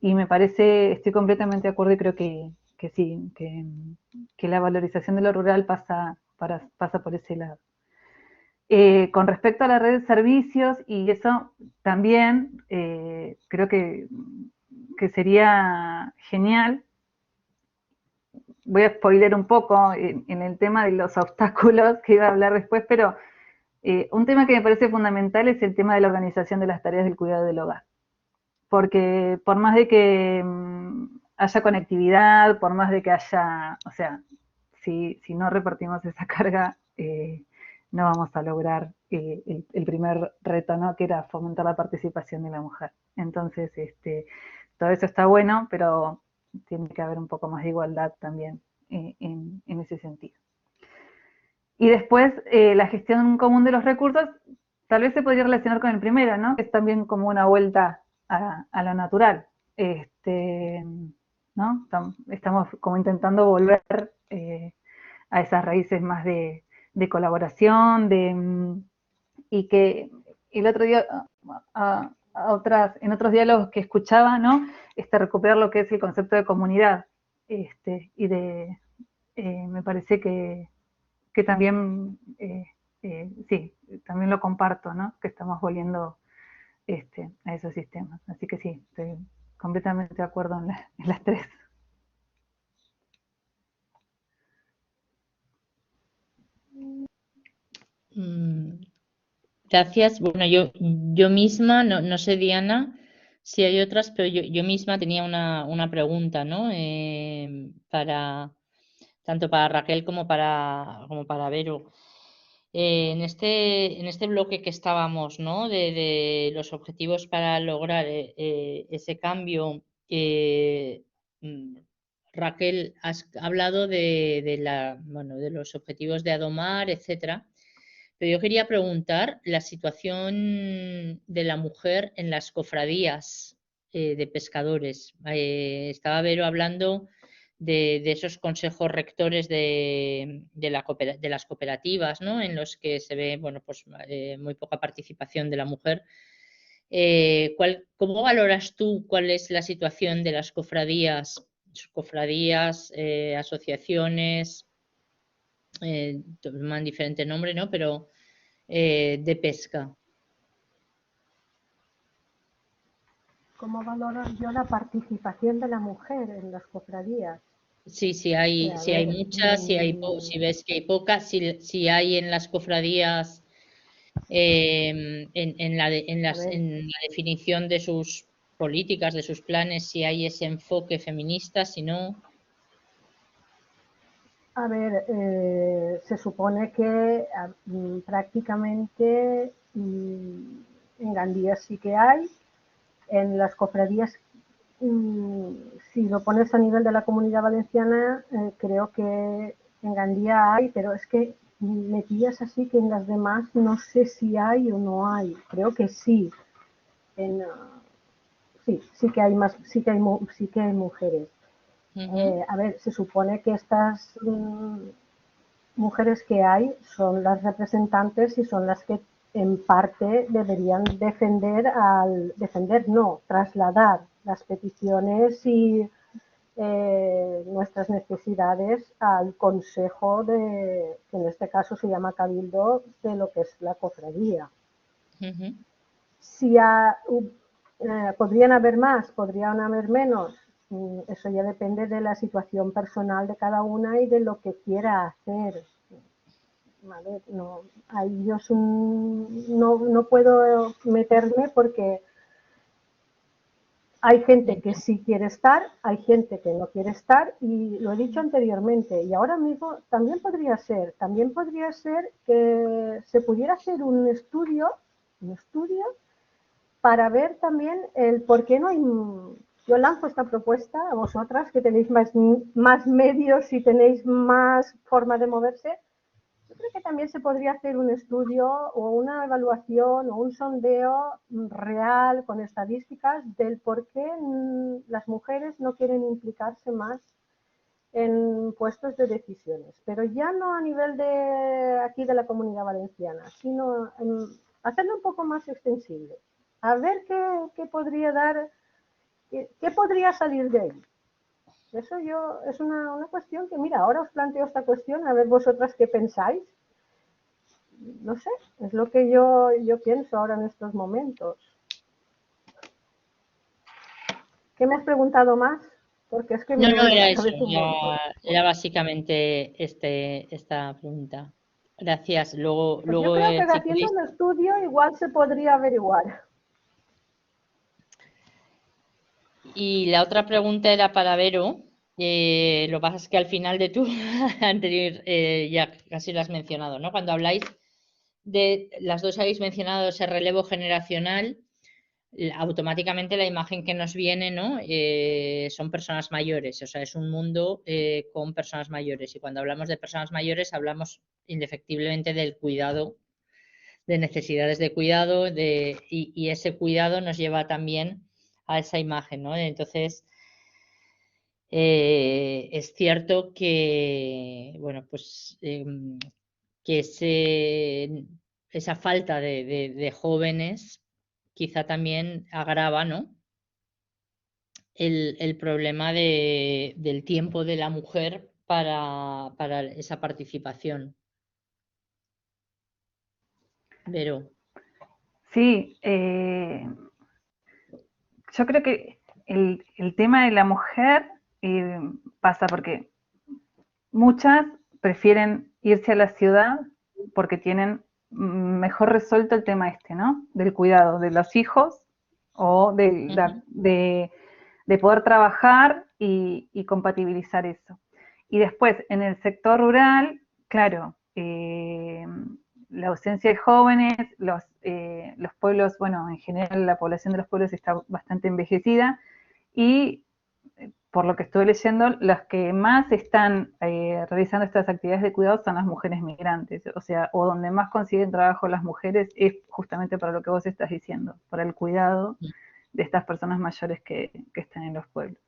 Y me parece, estoy completamente de acuerdo y creo que sí, que la valorización de lo rural pasa por ese lado. Con respecto a la red de servicios, y eso también creo que sería genial voy a spoiler un poco en el tema de los obstáculos que iba a hablar después, pero un tema que me parece fundamental es el tema de la organización de las tareas del cuidado del hogar. Porque por más de que haya conectividad, por más de que haya, o sea, si no repartimos esa carga, no vamos a lograr el primer reto, ¿no? Que era fomentar la participación de la mujer. Entonces, todo eso está bueno, pero tiene que haber un poco más de igualdad también en ese sentido. Y después, la gestión común de los recursos, tal vez se podría relacionar con el primero, ¿no? Que es también como una vuelta a lo natural. ¿No? Estamos como intentando volver a esas raíces más de colaboración, y que el otro día, en otros diálogos que escuchaba, ¿no? Recuperar lo que es el concepto de comunidad, me parece que también, sí, también lo comparto, ¿no? Que estamos volviendo a esos sistemas. Así que sí, estoy completamente de acuerdo en las tres. Gracias. Bueno, yo misma, no sé, Diana, si hay otras, pero yo misma tenía una pregunta, ¿no? Tanto para Raquel como para Vero. En este bloque que estábamos, ¿no? De los objetivos para lograr ese cambio, Raquel, has hablado de los objetivos de Adomar, etcétera. Pero yo quería preguntar la situación de la mujer en las cofradías de pescadores. Estaba Vero hablando de esos consejos rectores de las cooperativas, ¿no? En los que se ve, bueno, pues muy poca participación de la mujer. ¿Cómo valoras tú cuál es la situación de las cofradías, asociaciones, toman diferente nombre, ¿no? Pero de pesca? ¿Cómo valoro yo la participación de la mujer en las cofradías? Sí, si hay muchas, si ves que hay pocas, si hay en las cofradías, en la definición de sus políticas, de sus planes, si hay ese enfoque feminista, si no. A ver, se supone que prácticamente en Gandía sí que hay. En las cofradías, si lo pones a nivel de la Comunidad Valenciana, creo que en Gandía hay, pero es que me pillas así que en las demás no sé si hay o no hay. Creo que sí. Sí que hay más, sí que hay mujeres. A ver, se supone que estas mujeres que hay son las representantes y son las que en parte deberían trasladar las peticiones y nuestras necesidades al consejo que en este caso se llama cabildo, de lo que es la cofradía. Si podrían haber más, podrían haber menos, eso ya depende de la situación personal de cada una y de lo que quiera hacer. ¿Vale? No, ahí yo no puedo meterme porque hay gente que sí quiere estar, hay gente que no quiere estar, y lo he dicho anteriormente, y ahora mismo también podría ser que se pudiera hacer un estudio para ver también el por qué no hay. Yo lanzo esta propuesta a vosotras que tenéis más medios y tenéis más forma de moverse. Yo creo que también se podría hacer un estudio o una evaluación o un sondeo real con estadísticas del por qué las mujeres no quieren implicarse más en puestos de decisiones, pero ya no a nivel de aquí de la Comunidad Valenciana, sino hacerlo un poco más extensible. A ver qué podría dar, qué podría salir de ahí. Eso es una cuestión que, mira, ahora os planteo esta cuestión, a ver vosotras qué pensáis. No sé, es lo que yo pienso ahora en estos momentos. ¿Qué me has preguntado más? Porque es que No, me no duele era la eso, cabeza un montón. era básicamente esta pregunta. Gracias. Luego, Pues yo creo que si haciendo queréis. un estudio igual se podría averiguar. Y la otra pregunta era para Vero. Lo que pasa es que al final de tu anterior ya casi lo has mencionado, ¿no? Cuando habláis de, las dos habéis mencionado ese relevo generacional, automáticamente la imagen que nos viene, ¿no? Son personas mayores, o sea, es un mundo con personas mayores. Y cuando hablamos de personas mayores, hablamos indefectiblemente del cuidado, de necesidades de cuidado, y ese cuidado nos lleva también a esa imagen, ¿no? Entonces, es cierto que, bueno, pues que esa falta de jóvenes quizá también agrava, ¿no? El problema del tiempo de la mujer para esa participación. Vero. Sí, yo creo que el tema de la mujer pasa porque muchas prefieren irse a la ciudad porque tienen mejor resuelto el tema este, ¿no? Del cuidado de los hijos o de poder trabajar y compatibilizar eso. Y después, en el sector rural, claro, la ausencia de jóvenes, los pueblos, bueno, en general la población de los pueblos está bastante envejecida y por lo que estoy leyendo, las que más están realizando estas actividades de cuidado son las mujeres migrantes, o sea, o donde más consiguen trabajo las mujeres es justamente para lo que vos estás diciendo, para el cuidado de estas personas mayores que están en los pueblos.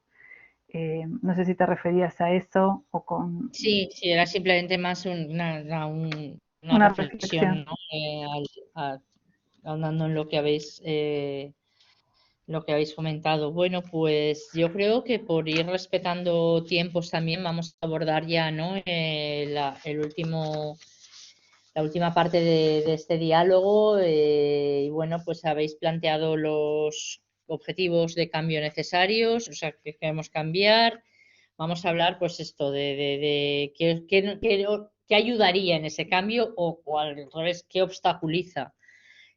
No sé si te referías a eso o con... Sí, sí, era simplemente más una Una reflexión, reflexión. ¿no? Ahondando en lo que habéis comentado. Bueno, pues yo creo que por ir respetando tiempos también vamos a abordar ya, ¿no? La última parte de este diálogo. Y bueno, pues habéis planteado los objetivos de cambio necesarios, o sea, que queremos cambiar. Vamos a hablar, pues esto, de qué ayudaría en ese cambio o al revés, qué obstaculiza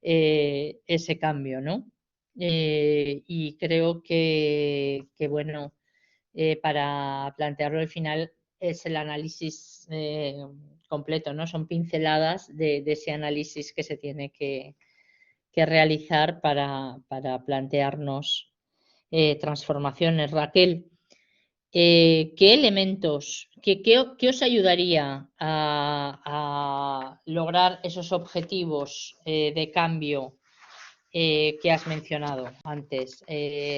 ese cambio, ¿no? Y creo que bueno, para plantearlo al final es el análisis completo, ¿no? Son pinceladas de ese análisis que se tiene que realizar para plantearnos transformaciones. Raquel, ¿qué elementos, qué os ayudaría a lograr esos objetivos de cambio que has mencionado antes?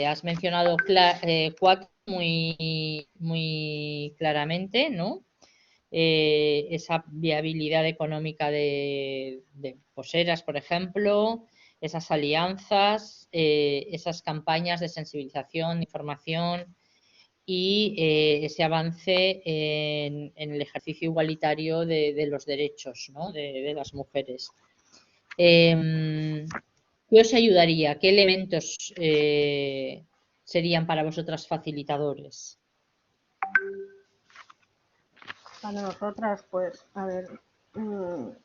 Has mencionado cuatro muy claramente, ¿no? Esa viabilidad económica de poseras, por ejemplo, esas alianzas, esas campañas de sensibilización, información y ese avance en el ejercicio igualitario de los derechos, ¿no? de las mujeres. ¿Qué os ayudaría? ¿Qué elementos serían para vosotras facilitadores? Para nosotras, pues, a ver,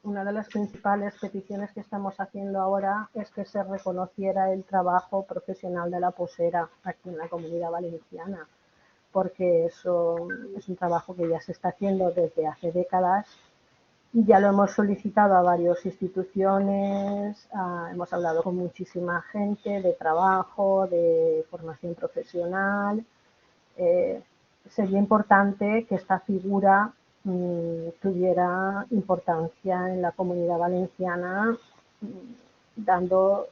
una de las principales peticiones que estamos haciendo ahora es que se reconociera el trabajo profesional de la posera aquí en la Comunidad Valenciana, porque eso es un trabajo que ya se está haciendo desde hace décadas y ya lo hemos solicitado a varias instituciones, hemos hablado con muchísima gente de trabajo, de formación profesional. Sería importante que esta figura tuviera importancia en la Comunidad Valenciana, dando,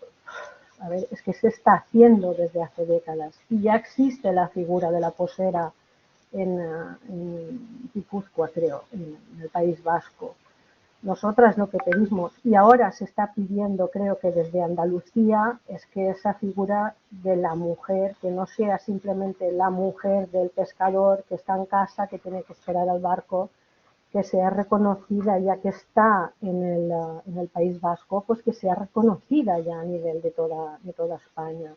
a ver, es que se está haciendo desde hace décadas y ya existe la figura de la posera en Guipúzcoa, creo, en el País Vasco. Nosotras lo que pedimos, y ahora se está pidiendo, creo que desde Andalucía, es que esa figura de la mujer, que no sea simplemente la mujer del pescador que está en casa, que tiene que esperar al barco, que sea reconocida ya que está en el País Vasco, pues que sea reconocida ya a nivel de toda España.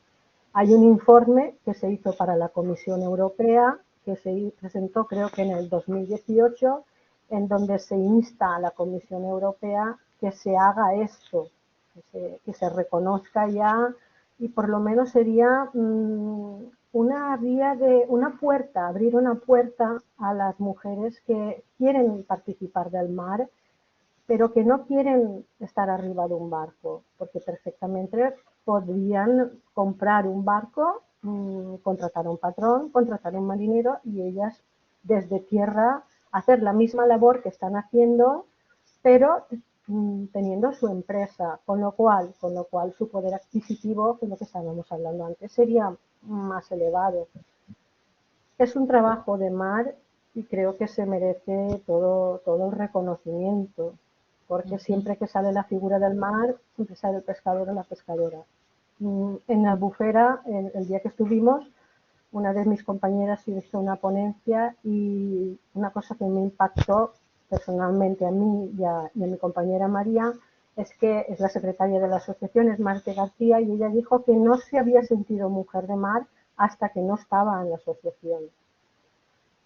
Hay un informe que se hizo para la Comisión Europea, que se presentó creo que en el 2018, en donde se insta a la Comisión Europea que se haga esto, que se reconozca ya, y por lo menos sería una vía abrir una puerta a las mujeres que quieren participar del mar, pero que no quieren estar arriba de un barco, porque perfectamente podrían comprar un barco, contratar a un patrón, contratar a un marinero y ellas desde tierra hacer la misma labor que están haciendo, pero teniendo su empresa, con lo cual su poder adquisitivo, que es lo que estábamos hablando antes, sería más elevado. Es un trabajo de mar y creo que se merece todo el reconocimiento, porque siempre que sale la figura del mar, siempre sale el pescador o la pescadora. En Albufera, el día que estuvimos, una de mis compañeras hizo una ponencia y una cosa que me impactó personalmente a mí y a mi compañera María es que es la secretaria de la asociación, es Marte García, y ella dijo que no se había sentido mujer de mar hasta que no estaba en la asociación.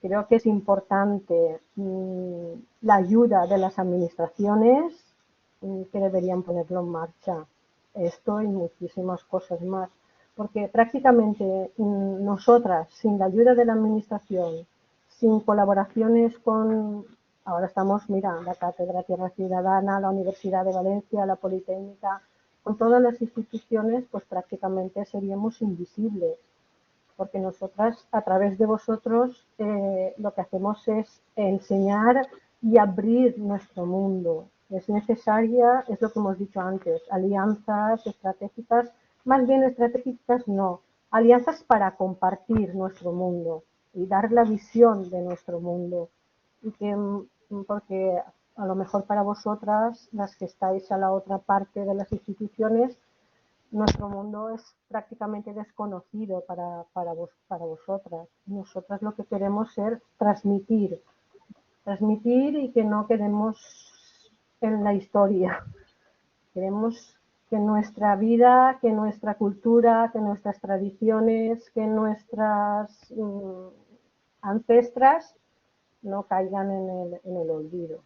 Creo que es importante la ayuda de las administraciones que deberían ponerlo en marcha. Esto y muchísimas cosas más. Porque prácticamente nosotras, sin la ayuda de la administración, sin colaboraciones con, ahora estamos, mira, la Cátedra Tierra Ciudadana, la Universidad de Valencia, la Politécnica, con todas las instituciones, pues prácticamente seríamos invisibles. Porque nosotras, a través de vosotros, lo que hacemos es enseñar y abrir nuestro mundo. Es necesaria, es lo que hemos dicho antes, alianzas estratégicas, más bien estratégicas no, alianzas para compartir nuestro mundo y dar la visión de nuestro mundo. Y que, porque a lo mejor para vosotras, las que estáis a la otra parte de las instituciones, nuestro mundo es prácticamente desconocido para vosotras. Nosotras lo que queremos es transmitir y que no quedemos en la historia. Queremos que nuestra vida, que nuestra cultura, que nuestras tradiciones, que nuestras ancestras no caigan en el olvido.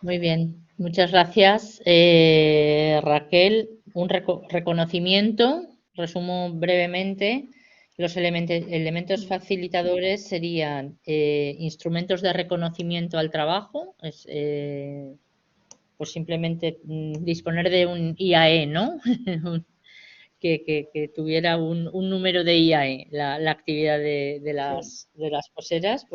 Muy bien, muchas gracias, Raquel. Un reconocimiento, resumo brevemente, los elementos facilitadores serían instrumentos de reconocimiento al trabajo, pues simplemente disponer de un IAE, ¿no? que tuviera un número de IAE, la actividad de las poseras,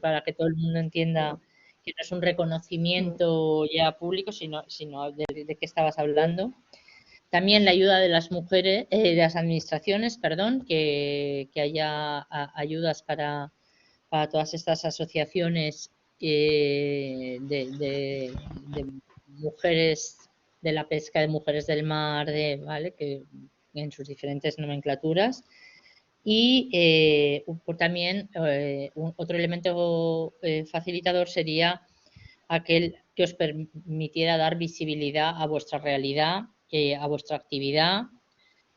para que todo el mundo entienda que no es un reconocimiento ya público, sino de qué estabas hablando. También la ayuda de las mujeres, de las administraciones, perdón, que haya ayudas para todas estas asociaciones de mujeres de la pesca, de mujeres del mar, ¿vale? Que en sus diferentes nomenclaturas. Y también otro elemento facilitador sería aquel que os permitiera dar visibilidad a vuestra realidad, a vuestra actividad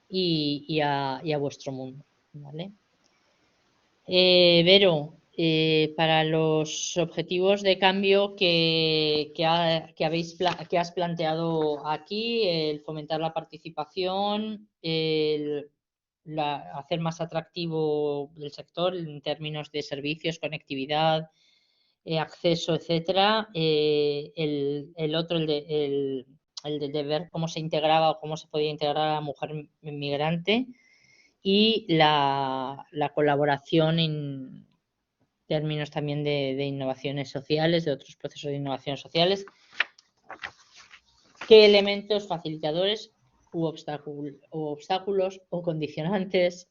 y a vuestro mundo, ¿vale? Vero, para los objetivos de cambio que has planteado aquí, el fomentar la participación, hacer más atractivo el sector en términos de servicios, conectividad, acceso, etcétera. El otro, el de ver cómo se integraba o cómo se podía integrar a la mujer inmigrante, y la colaboración en términos también de innovaciones sociales, de otros procesos de innovación sociales. ¿Qué elementos facilitadores u obstáculos o condicionantes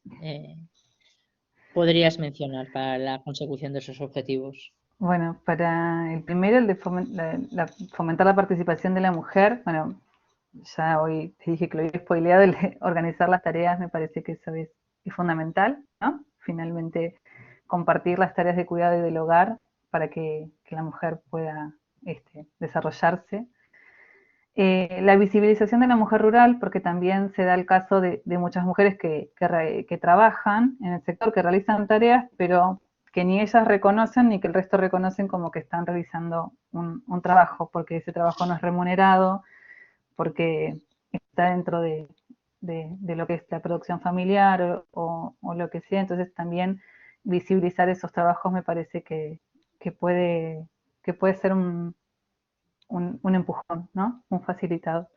podrías mencionar para la consecución de esos objetivos? Bueno, para el primero, el de fomentar la participación de la mujer, bueno, ya hoy te dije que lo había spoileado, el de organizar las tareas, me parece que eso es fundamental, ¿no? Finalmente, compartir las tareas de cuidado y del hogar para que la mujer pueda desarrollarse. La visibilización de la mujer rural, porque también se da el caso de muchas mujeres que trabajan en el sector, que realizan tareas, pero que ni ellas reconocen ni que el resto reconocen como que están realizando un trabajo, porque ese trabajo no es remunerado, porque está dentro de lo que es la producción familiar o lo que sea. Entonces también visibilizar esos trabajos me parece que puede ser un empujón, ¿no? Un facilitador.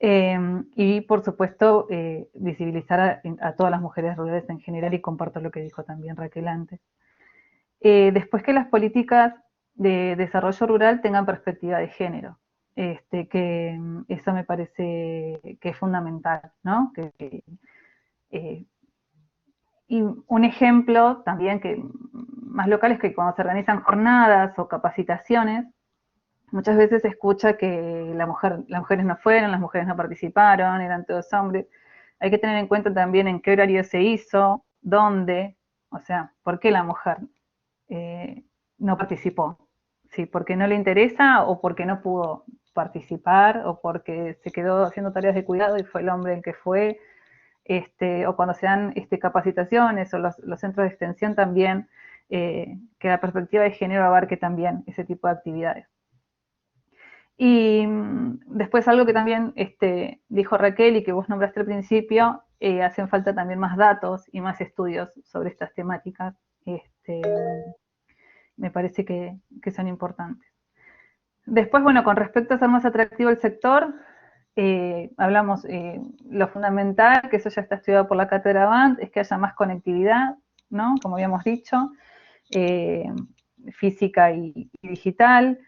Y por supuesto, visibilizar a todas las mujeres rurales en general, y comparto lo que dijo también Raquel antes. Después, que las políticas de desarrollo rural tengan perspectiva de género, que eso me parece que es fundamental, ¿no? Y un ejemplo también que más local es que cuando se organizan jornadas o capacitaciones, muchas veces se escucha que las mujeres no fueron, las mujeres no participaron, eran todos hombres. Hay que tener en cuenta también en qué horario se hizo, dónde, o sea, por qué la mujer no participó. ¿Sí? ¿Porque no le interesa o porque no pudo participar o porque se quedó haciendo tareas de cuidado y fue el hombre el que fue? O cuando se dan capacitaciones o los centros de extensión también, que la perspectiva de género abarque también ese tipo de actividades. Y después algo que también dijo Raquel y que vos nombraste al principio, hacen falta también más datos y más estudios sobre estas temáticas. Me parece que son importantes. Después, bueno, con respecto a hacer más atractivo el sector, hablamos lo fundamental, que eso ya está estudiado por la Cátedra BANT, es que haya más conectividad, ¿no? Como habíamos dicho, física y digital.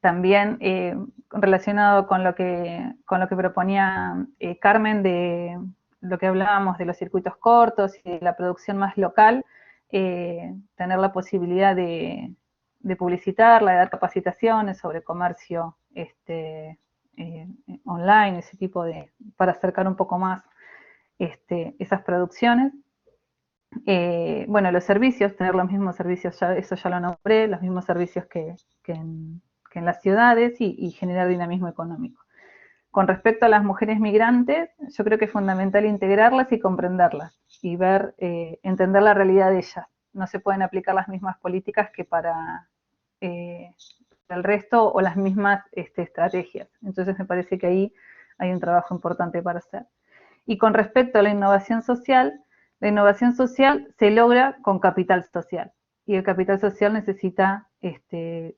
También relacionado con lo que proponía Carmen, de lo que hablábamos de los circuitos cortos y de la producción más local, tener la posibilidad de publicitarla, de dar capacitaciones sobre comercio online, ese tipo para acercar un poco más esas producciones. Bueno, los servicios, tener los mismos servicios, eso ya lo nombré, los mismos servicios que en las ciudades, y generar dinamismo económico. Con respecto a las mujeres migrantes, yo creo que es fundamental integrarlas y comprenderlas y entender la realidad de ellas. No se pueden aplicar las mismas políticas que para el resto o las mismas estrategias. Entonces me parece que ahí hay un trabajo importante para hacer. Y con respecto a la innovación social se logra con capital social. Y el capital social necesita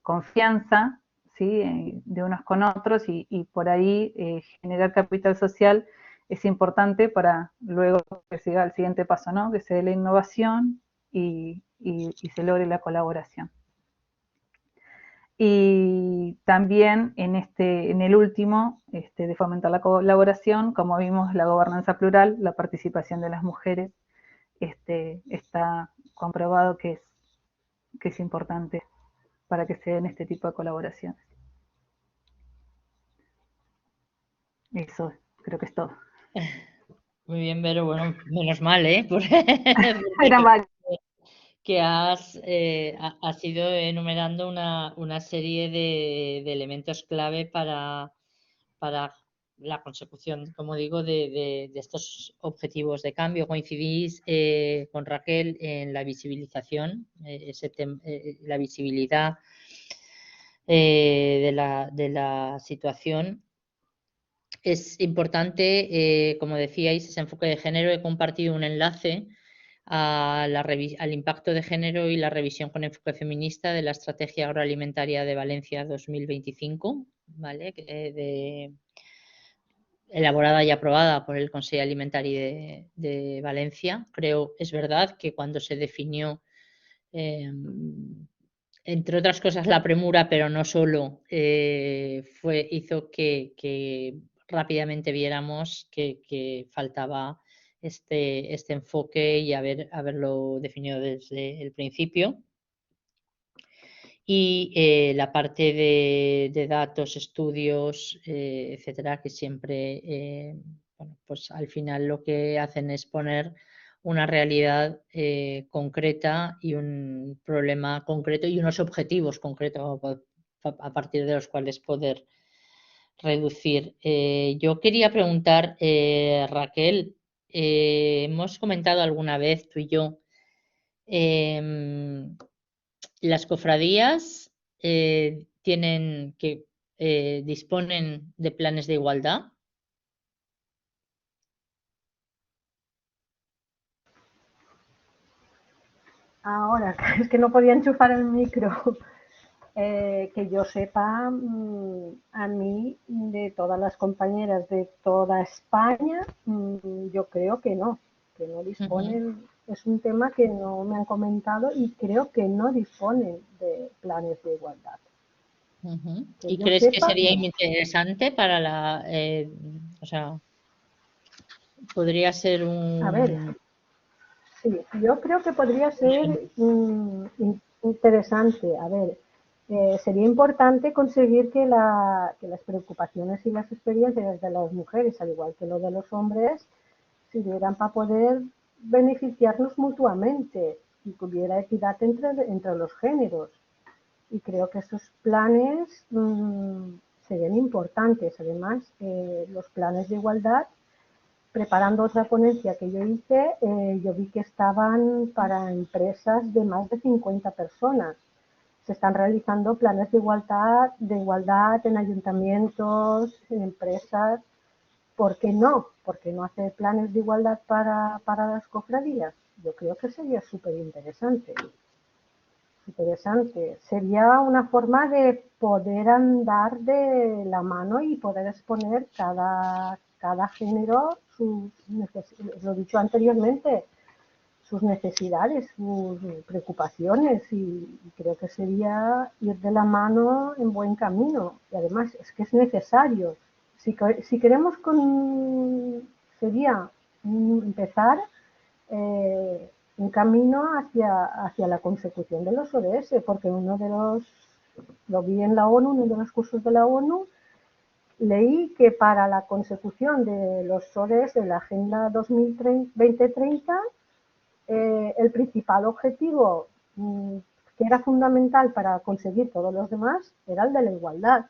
confianza, ¿sí? De unos con otros, y por ahí generar capital social es importante para luego que siga el siguiente paso, ¿no? Que se dé la innovación y se logre la colaboración. Y también en el último, de fomentar la colaboración, como vimos, la gobernanza plural, la participación de las mujeres, está comprobado que es importante para que se den este tipo de colaboraciones. Eso creo que es todo. Muy bien, Vero. Bueno, menos mal, ¿eh? Que has ido enumerando una serie de elementos clave para la consecución, como digo, de estos objetivos de cambio. Coincidís con Raquel en la visibilización, la visibilidad de la situación. Es importante, como decíais, ese enfoque de género. He compartido un enlace al impacto de género y la revisión con enfoque feminista de la Estrategia Agroalimentaria de Valencia 2025, ¿vale? Elaborada y aprobada por el Consejo Alimentario de Valencia. Creo, es verdad, que cuando se definió, entre otras cosas, la premura, pero no solo, hizo que rápidamente viéramos que faltaba este enfoque y haberlo definido desde el principio. Y la parte de datos, estudios, etcétera, que siempre, bueno, pues al final lo que hacen es poner una realidad concreta y un problema concreto y unos objetivos concretos a partir de los cuales poder reducir. Yo quería preguntar, Raquel, hemos comentado alguna vez tú y yo, las cofradías disponen de planes de igualdad. Ahora, es que no podía enchufar el micro. Que yo sepa, a mí, de todas las compañeras de toda España, yo creo que no disponen, es un tema que no me han comentado y creo que no disponen de planes de igualdad. ¿Y crees que sería interesante para o sea, podría ser un... A ver, sí, yo creo que podría ser interesante. A ver, sería importante conseguir que las preocupaciones y las experiencias de las mujeres, al igual que lo de los hombres, sirvieran para poder beneficiarnos mutuamente y que hubiera equidad entre los géneros. Y creo que esos planes serían importantes. Además, los planes de igualdad, preparando otra ponencia que yo hice, yo vi que estaban para empresas de más de 50 personas. Se están realizando planes de igualdad en ayuntamientos, en empresas. ¿Por qué no? ¿Por qué no hacer planes de igualdad para las cofradías? Yo creo que sería súper interesante. Sería una forma de poder andar de la mano y poder exponer cada género lo he dicho anteriormente, sus necesidades, sus preocupaciones, y creo que sería ir de la mano en buen camino. Y además es que es necesario. Si queremos sería empezar un camino hacia la consecución de los ODS, porque lo vi en la ONU, uno de los cursos de la ONU, leí que para la consecución de los ODS de la Agenda 2030, el principal objetivo que era fundamental para conseguir todos los demás era el de la igualdad.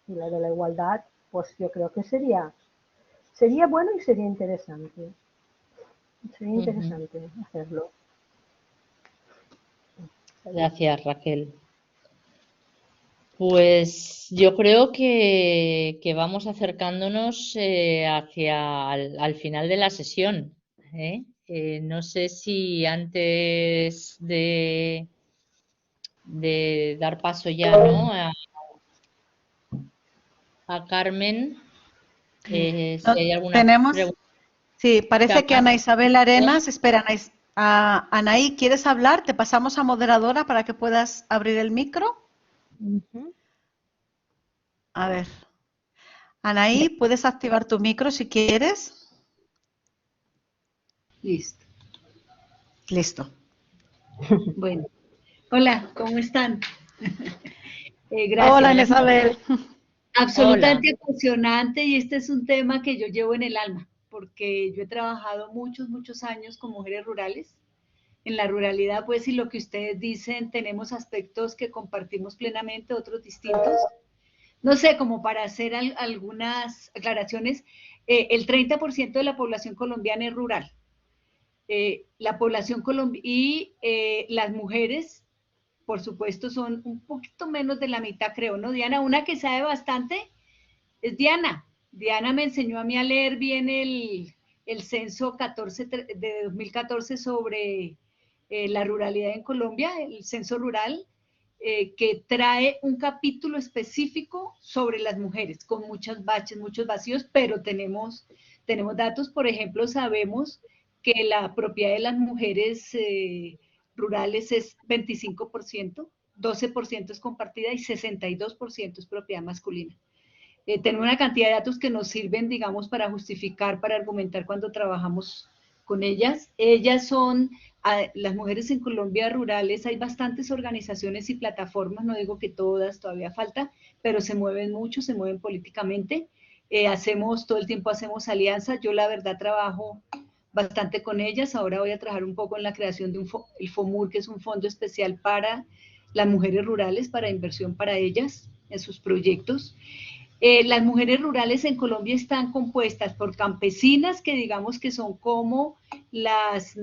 Y la de la igualdad, pues yo creo que sería bueno y sería interesante. Sería interesante hacerlo. Gracias, Raquel. Pues yo creo que vamos acercándonos al final de la sesión. No sé si antes de dar paso ya, ¿no?, a Carmen, si hay alguna pregunta. Sí, parece que Ana Isabel Arenas, espera, Anaí, ¿quieres hablar? Te pasamos a moderadora para que puedas abrir el micro. A ver. Anaí, ¿puedes activar tu micro si quieres? Listo. Listo. Bueno. Hola, ¿cómo están? Gracias. Hola, Ana Isabel. Absolutamente apasionante, y este es un tema que yo llevo en el alma, porque yo he trabajado muchos años con mujeres rurales. En la ruralidad, pues, y lo que ustedes dicen, tenemos aspectos que compartimos plenamente, otros distintos. No sé, como para hacer algunas aclaraciones, el 30% de la población colombiana es rural. La población colombiana y las mujeres, por supuesto, son un poquito menos de la mitad, creo, ¿no, Diana? Una que sabe bastante es Diana. Diana me enseñó a mí a leer bien el censo de 2014 sobre la ruralidad en Colombia, el censo rural, que trae un capítulo específico sobre las mujeres, con muchos baches, muchos vacíos, pero tenemos datos. Por ejemplo, sabemos que la propiedad de las mujeres rurales es 25%, 12% es compartida y 62% es propiedad masculina. Tenemos una cantidad de datos que nos sirven, digamos, para justificar, para argumentar cuando trabajamos con ellas. Ellas son, las mujeres en Colombia rurales, hay bastantes organizaciones y plataformas, no digo que todas, todavía falta, pero se mueven mucho, se mueven políticamente. Todo el tiempo hacemos alianzas. Yo la verdad trabajo bastante con ellas. Ahora voy a trabajar un poco en la creación de el FOMUR, que es un fondo especial para las mujeres rurales para inversión para ellas en sus proyectos. Las mujeres rurales en Colombia están compuestas por campesinas, que digamos que son como las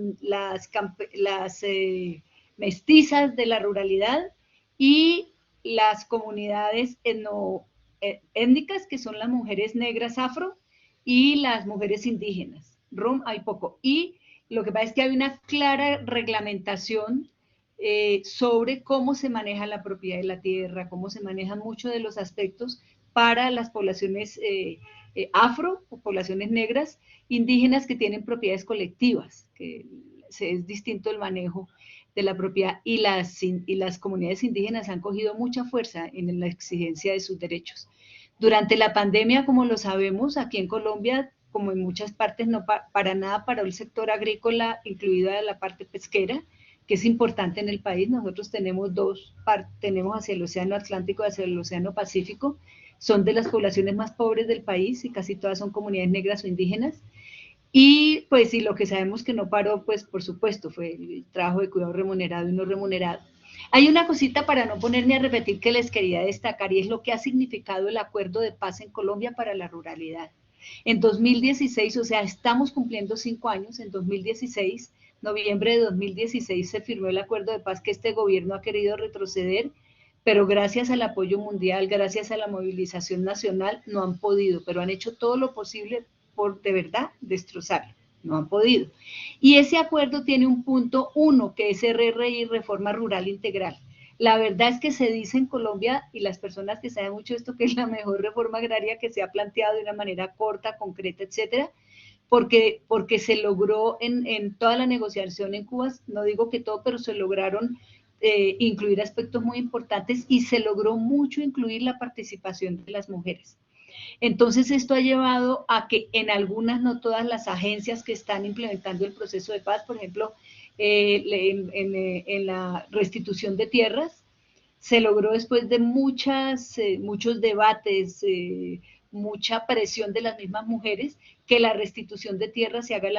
mestizas de la ruralidad, y las comunidades étnicas, que son las mujeres negras afro, y las mujeres indígenas. Rom hay poco. Y lo que pasa es que hay una clara reglamentación sobre cómo se maneja la propiedad de la tierra, cómo se manejan muchos de los aspectos para las poblaciones afro o poblaciones negras, indígenas que tienen propiedades colectivas, que es distinto el manejo de la propiedad, y las comunidades indígenas han cogido mucha fuerza en la exigencia de sus derechos. Durante la pandemia, como lo sabemos, aquí en Colombia, como en muchas partes, no para nada paró el sector agrícola, incluida la parte pesquera, que es importante en el país. Nosotros tenemos tenemos hacia el Océano Atlántico y hacia el Océano Pacífico. Son de las poblaciones más pobres del país y casi todas son comunidades negras o indígenas. Y pues sí, lo que sabemos que no paró, pues por supuesto, fue el trabajo de cuidado remunerado y no remunerado. Hay una cosita para no ponerme a repetir que les quería destacar, y es lo que ha significado el acuerdo de paz en Colombia para la ruralidad. En 2016, o sea, estamos cumpliendo 5 años, en 2016, noviembre de 2016, se firmó el acuerdo de paz que este gobierno ha querido retroceder, pero gracias al apoyo mundial, gracias a la movilización nacional, no han podido, pero han hecho todo lo posible por de verdad destrozarlo. No han podido. Y ese acuerdo tiene un punto 1, que es RRI, Reforma Rural Integral. La verdad es que se dice en Colombia, y las personas que saben mucho esto, que es la mejor reforma agraria que se ha planteado de una manera corta, concreta, etcétera, porque se logró en toda la negociación en Cuba, no digo que todo, pero se lograron incluir aspectos muy importantes, y se logró mucho incluir la participación de las mujeres. Entonces, esto ha llevado a que en algunas, no todas las agencias que están implementando el proceso de paz, por ejemplo, en la restitución de tierras, se logró después de muchos debates, mucha presión de las mismas mujeres, que la restitución de tierras se haga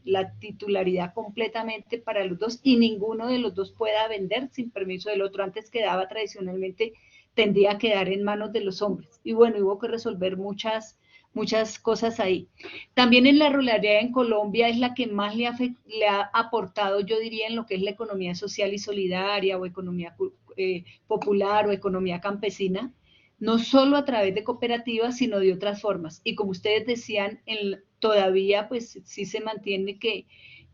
la titularidad completamente para los dos, y ninguno de los dos pueda vender sin permiso del otro. Antes quedaba tradicionalmente, tendía a quedar en manos de los hombres. Y bueno, hubo que resolver muchas cosas ahí. También en la ruralidad en Colombia es la que más le ha aportado, yo diría, en lo que es la economía social y solidaria, o economía popular, o economía campesina, no solo a través de cooperativas, sino de otras formas. Y como ustedes decían, todavía pues sí se mantiene que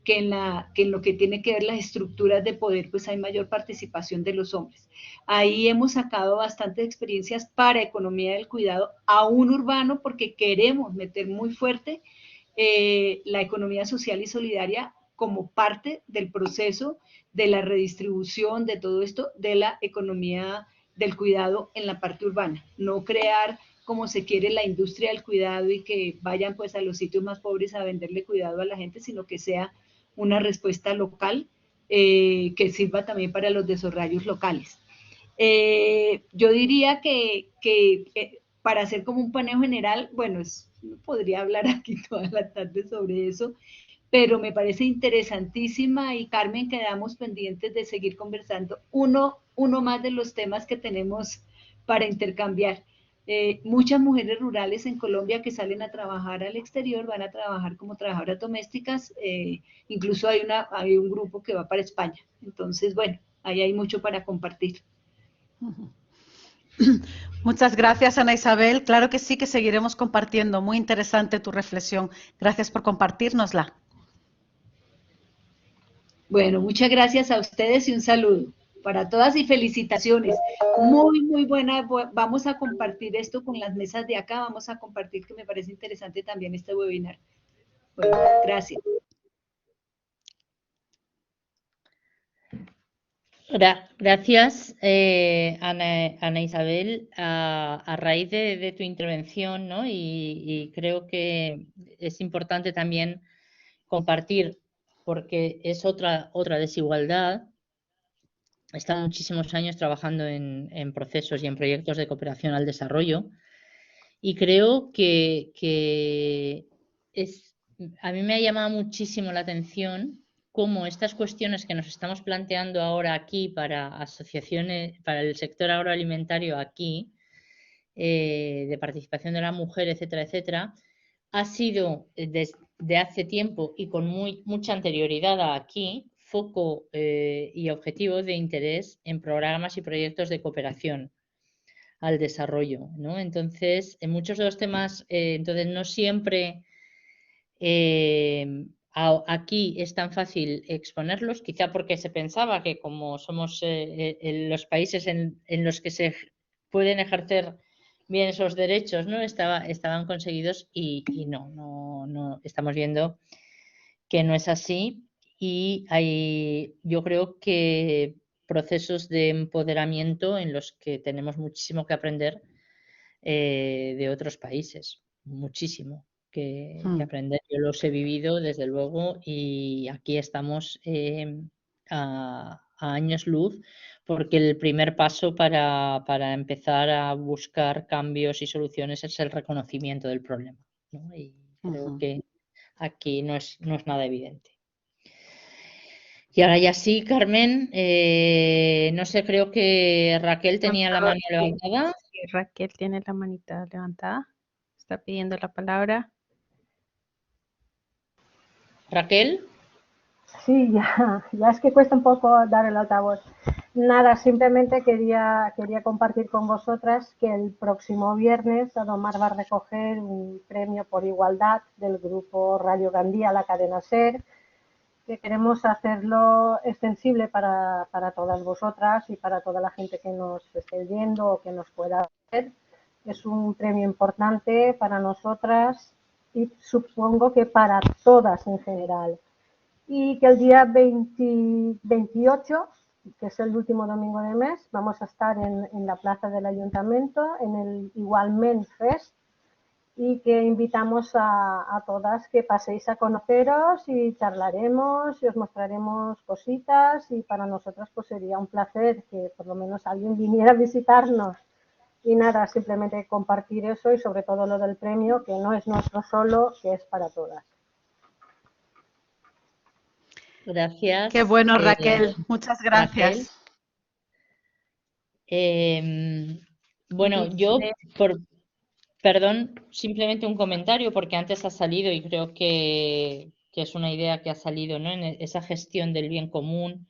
en lo que tiene que ver las estructuras de poder, pues hay mayor participación de los hombres. Ahí hemos sacado bastantes experiencias para economía del cuidado, aún urbano, porque queremos meter muy fuerte la economía social y solidaria como parte del proceso de la redistribución de todo esto, de la economía del cuidado en la parte urbana. No crear como se quiere la industria del cuidado y que vayan pues a los sitios más pobres a venderle cuidado a la gente, sino que sea una respuesta local que sirva también para los desarrollos locales. Yo diría que para hacer como un paneo general, bueno, podría hablar aquí toda la tarde sobre eso, pero me parece interesantísima, y Carmen, quedamos pendientes de seguir conversando uno más de los temas que tenemos para intercambiar. Muchas mujeres rurales en Colombia que salen a trabajar al exterior van a trabajar como trabajadoras domésticas, incluso hay un grupo que va para España. Entonces, bueno, ahí hay mucho para compartir. Muchas gracias, Ana Isabel. Claro que sí, que seguiremos compartiendo. Muy interesante tu reflexión. Gracias por compartírnosla. Bueno, muchas gracias a ustedes y un saludo para todas y felicitaciones. Muy, muy buena. Vamos a compartir esto con las mesas de acá. Vamos a compartir, que me parece interesante también este webinar. Bueno, gracias. Gracias, Ana Isabel. A raíz de tu intervención, ¿no? Y creo que es importante también compartir, porque es otra desigualdad. He estado muchísimos años trabajando en procesos y en proyectos de cooperación al desarrollo, y creo que a mí me ha llamado muchísimo la atención cómo estas cuestiones que nos estamos planteando ahora aquí para asociaciones, para el sector agroalimentario aquí, de participación de la mujer, etcétera, etcétera, ha sido desde hace tiempo y con mucha anterioridad a aquí foco y objetivo de interés en programas y proyectos de cooperación al desarrollo, ¿no? Entonces, en muchos de los temas, entonces no siempre aquí es tan fácil exponerlos, quizá porque se pensaba que como somos los países en los que se pueden ejercer bien esos derechos, ¿no? Estaban conseguidos y no estamos viendo que no es así y yo creo que procesos de empoderamiento en los que tenemos muchísimo que aprender de otros países, muchísimo que aprender. Yo los he vivido desde luego y aquí estamos a años luz, porque el primer paso para empezar a buscar cambios y soluciones es el reconocimiento del problema, ¿no? Y creo que aquí no es nada evidente. Y ahora ya sí, Carmen, no sé, creo que Raquel tenía la mano levantada. Sí, Raquel tiene la manita levantada, está pidiendo la palabra. Raquel. Sí, ya es que cuesta un poco dar el altavoz. Nada, simplemente quería compartir con vosotras que el próximo viernes Adomar va a recoger un premio por igualdad del grupo Radio Gandía, la cadena SER, que queremos hacerlo extensible para todas vosotras y para toda la gente que nos esté viendo o que nos pueda ver. Es un premio importante para nosotras y supongo que para todas en general. Y que el día 28, que es el último domingo del mes, vamos a estar en la plaza del Ayuntamiento, en el Igualment Fest, y que invitamos a todas que paséis a conoceros y charlaremos y os mostraremos cositas, y para nosotras pues sería un placer que por lo menos alguien viniera a visitarnos. Y nada, simplemente compartir eso y sobre todo lo del premio, que no es nuestro solo, que es para todas. Gracias. Qué bueno, Raquel. Muchas gracias. Raquel. Bueno, yo, perdón, simplemente un comentario, porque antes ha salido y creo que es una idea que ha salido, ¿no? En esa gestión del bien común,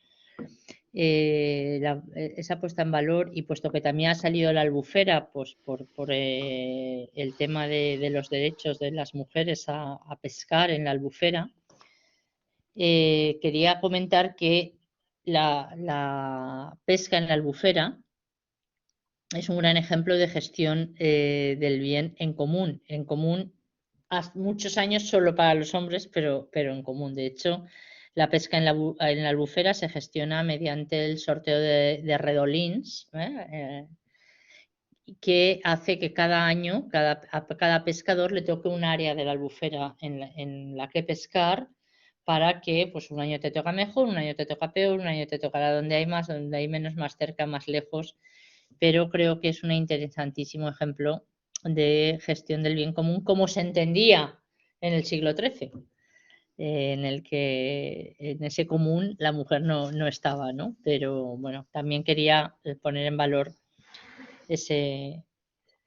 esa puesta en valor, y puesto que también ha salido la albufera, pues por el tema de los derechos de las mujeres a pescar en la albufera. Quería comentar que la pesca en la albufera es un gran ejemplo de gestión del bien en común hace muchos años solo para los hombres, pero en común. De hecho, la pesca en la albufera se gestiona mediante el sorteo de redolins, que hace que cada año a cada pescador le toque un área de la albufera en la que pescar, para que pues un año te toca mejor, un año te toca peor, un año te tocará donde hay más, donde hay menos, más cerca, más lejos. Pero creo que es un interesantísimo ejemplo de gestión del bien común, como se entendía en el siglo XIII, en el que en ese común la mujer no estaba, ¿no? Pero bueno, también quería poner en valor ese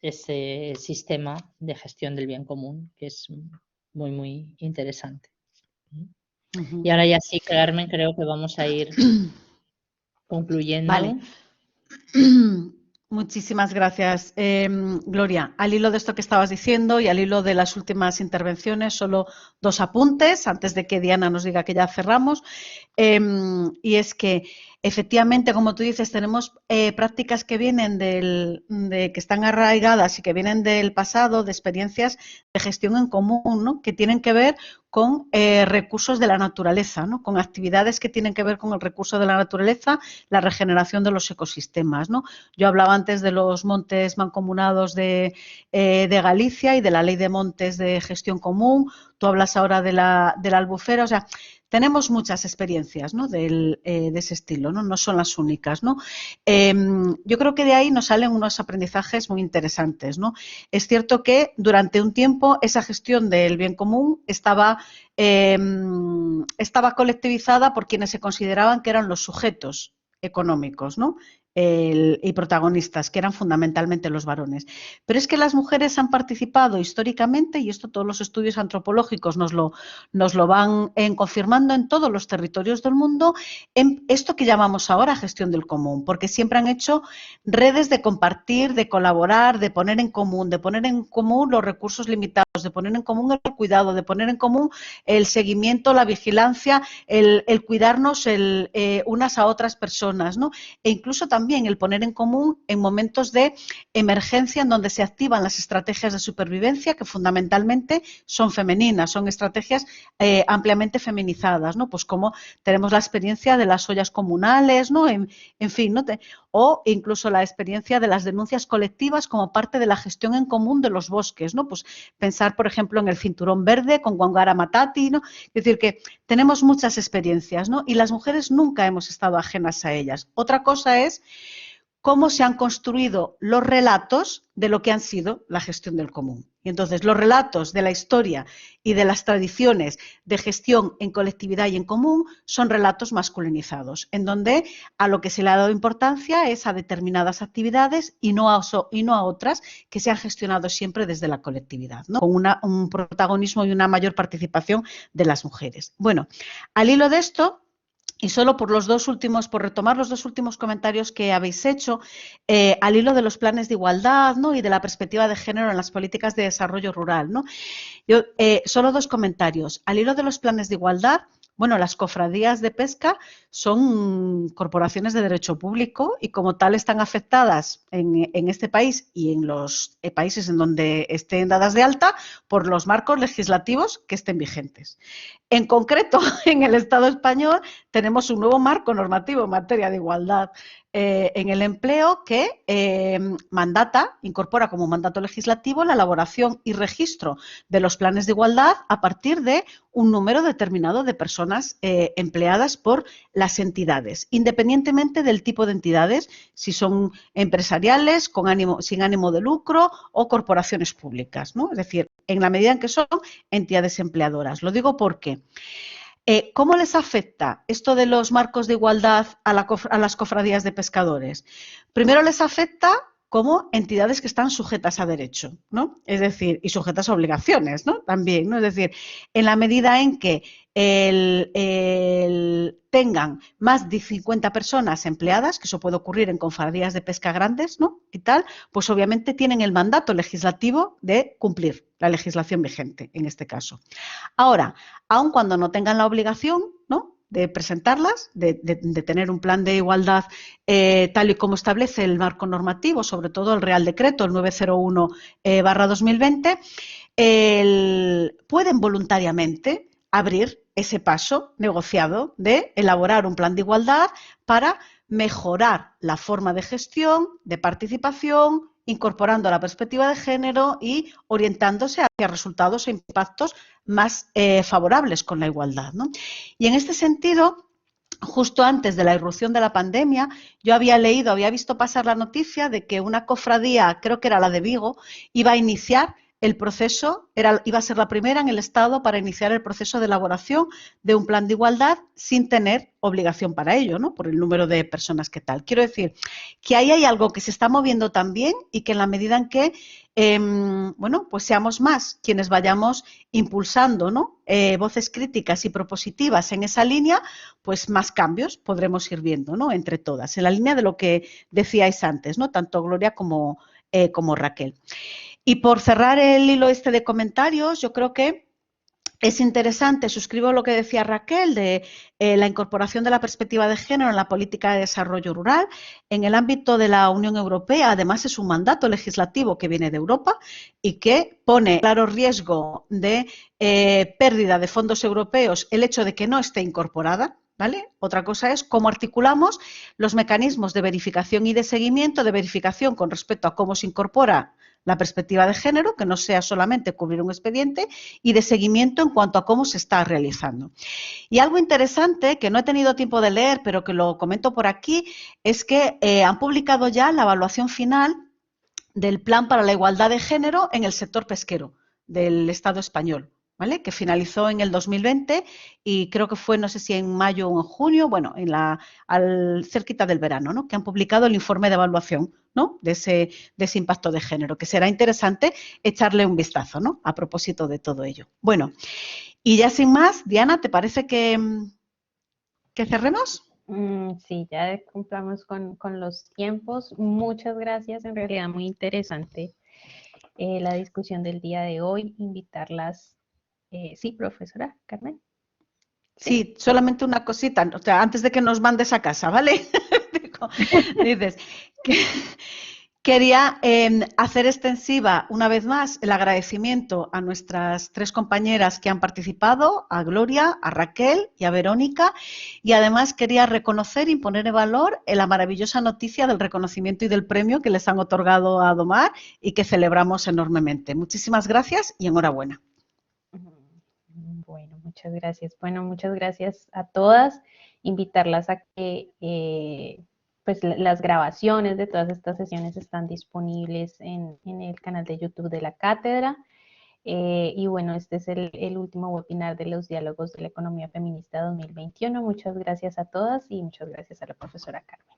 sistema de gestión del bien común, que es muy, muy interesante. Y ahora ya sí, Carmen, creo que vamos a ir concluyendo. Vale. Muchísimas gracias, Gloria. Al hilo de esto que estabas diciendo y al hilo de las últimas intervenciones, solo dos apuntes antes de que Diana nos diga que ya cerramos. Y es que, efectivamente, como tú dices, tenemos prácticas que vienen que están arraigadas y que vienen del pasado, de experiencias de gestión en común, ¿no? Que tienen que ver con recursos de la naturaleza, ¿no? Con actividades que tienen que ver con el recurso de la naturaleza, la regeneración de los ecosistemas, ¿no? Yo hablaba antes de los montes mancomunados de Galicia y de la ley de montes de gestión común. Tú hablas ahora de la albufera. O sea, tenemos muchas experiencias, ¿no? de ese estilo, ¿no? No son las únicas, ¿no? Yo creo que de ahí nos salen unos aprendizajes muy interesantes, ¿no? Es cierto que durante un tiempo esa gestión del bien común estaba colectivizada por quienes se consideraban que eran los sujetos económicos, ¿no? Y protagonistas, que eran fundamentalmente los varones. Pero es que las mujeres han participado históricamente, y esto todos los estudios antropológicos nos lo van confirmando, en todos los territorios del mundo, en esto que llamamos ahora gestión del común, porque siempre han hecho redes de compartir, de colaborar, de poner en común los recursos limitados, de poner en común el cuidado, de poner en común el seguimiento, la vigilancia, el cuidarnos unas a otras personas, ¿no? E incluso también el poner en común en momentos de emergencia en donde se activan las estrategias de supervivencia, que fundamentalmente son femeninas, son estrategias ampliamente feminizadas, ¿no? Pues como tenemos la experiencia de las ollas comunales, ¿no? En fin, ¿no? O incluso la experiencia de las denuncias colectivas como parte de la gestión en común de los bosques, ¿no? Pues pensar, por ejemplo, en el cinturón verde con Wangara Maathai, ¿no? Es decir, que tenemos muchas experiencias, ¿no? Y las mujeres nunca hemos estado ajenas a ellas. Otra cosa es cómo se han construido los relatos de lo que han sido la gestión del común. Y entonces los relatos de la historia y de las tradiciones de gestión en colectividad y en común son relatos masculinizados, en donde a lo que se le ha dado importancia es a determinadas actividades y no a otras que se han gestionado siempre desde la colectividad, ¿no? Con un protagonismo y una mayor participación de las mujeres. Bueno, al hilo de esto, y solo por retomar los dos últimos comentarios que habéis hecho, al hilo de los planes de igualdad, ¿no? Y de la perspectiva de género en las políticas de desarrollo rural, ¿no? Solo dos comentarios. Al hilo de los planes de igualdad, bueno, las cofradías de pesca son corporaciones de derecho público y como tal están afectadas en este país y en los países en donde estén dadas de alta por los marcos legislativos que estén vigentes. En concreto, en el Estado español tenemos un nuevo marco normativo en materia de igualdad en el empleo que incorpora como mandato legislativo la elaboración y registro de los planes de igualdad a partir de un número determinado de personas empleadas por las entidades, independientemente del tipo de entidades, si son empresariales, sin ánimo de lucro o corporaciones públicas, ¿no? Es decir, en la medida en que son entidades empleadoras. Lo digo porque ¿cómo les afecta esto de los marcos de igualdad a las cofradías de pescadores? Primero les afecta como entidades que están sujetas a derecho, ¿no? Es decir, y sujetas a obligaciones, ¿no? También, ¿no? Es decir, en la medida en que tengan más de 50 personas empleadas, que eso puede ocurrir en cofradías de pesca grandes, ¿no? Y tal, pues obviamente tienen el mandato legislativo de cumplir la legislación vigente en este caso. Ahora, aun cuando no tengan la obligación, ¿no?, de presentarlas, de tener un plan de igualdad tal y como establece el marco normativo, sobre todo el Real Decreto, el 901/2020, pueden voluntariamente abrir ese paso negociado de elaborar un plan de igualdad para mejorar la forma de gestión, de participación, incorporando la perspectiva de género y orientándose hacia resultados e impactos más favorables con la igualdad, ¿no? Y en este sentido, justo antes de la irrupción de la pandemia, yo había visto pasar la noticia de que una cofradía, creo que era la de Vigo, iba a iniciar el proceso, iba a ser la primera en el Estado para iniciar el proceso de elaboración de un plan de igualdad sin tener obligación para ello, ¿no?, por el número de personas que tal. Quiero decir que ahí hay algo que se está moviendo también y que en la medida en que bueno, pues seamos más quienes vayamos impulsando, ¿no?, voces críticas y propositivas en esa línea, pues más cambios podremos ir viendo, ¿no?, entre todas, en la línea de lo que decíais antes, ¿no?, tanto Gloria como Raquel. Y por cerrar el hilo de comentarios, yo creo que es interesante, suscribo lo que decía Raquel de la incorporación de la perspectiva de género en la política de desarrollo rural. En el ámbito de la Unión Europea, además, es un mandato legislativo que viene de Europa y que pone claro riesgo de pérdida de fondos europeos el hecho de que no esté incorporada, ¿vale? Otra cosa es cómo articulamos los mecanismos de verificación y de seguimiento, de verificación con respecto a cómo se incorpora la perspectiva de género, que no sea solamente cubrir un expediente, y de seguimiento en cuanto a cómo se está realizando. Y algo interesante que no he tenido tiempo de leer, pero que lo comento por aquí, es que han publicado ya la evaluación final del Plan para la Igualdad de Género en el sector pesquero del Estado español, ¿vale? Que finalizó en el 2020 y creo que fue, no sé si en mayo o en junio, bueno, cerquita del verano, ¿no? Que han publicado el informe de evaluación, ¿no? De ese impacto de género, que será interesante echarle un vistazo, ¿no? A propósito de todo ello. Bueno, y ya sin más, Diana, ¿te parece que cerremos? Sí, ya cumplamos con los tiempos. Muchas gracias, en realidad muy interesante la discusión del día de hoy. Invitarlas, sí, profesora Carmen. Sí, solamente una cosita, o sea, antes de que nos mandes a casa, ¿vale? Dices que quería hacer extensiva una vez más el agradecimiento a nuestras 3 compañeras que han participado, a Gloria, a Raquel y a Verónica, y además quería reconocer y poner en valor la maravillosa noticia del reconocimiento y del premio que les han otorgado a Domar y que celebramos enormemente. Muchísimas gracias y enhorabuena. Bueno, muchas gracias. Bueno, muchas gracias a todas. Invitarlas a que pues las grabaciones de todas estas sesiones están disponibles en el canal de YouTube de la cátedra. Y bueno, este es el último webinar de los diálogos de la economía feminista 2021. Muchas gracias a todas y muchas gracias a la profesora Carmen.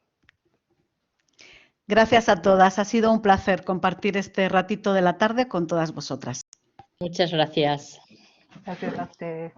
Gracias a todas. Ha sido un placer compartir este ratito de la tarde con todas vosotras. Muchas gracias. Gracias a ustedes.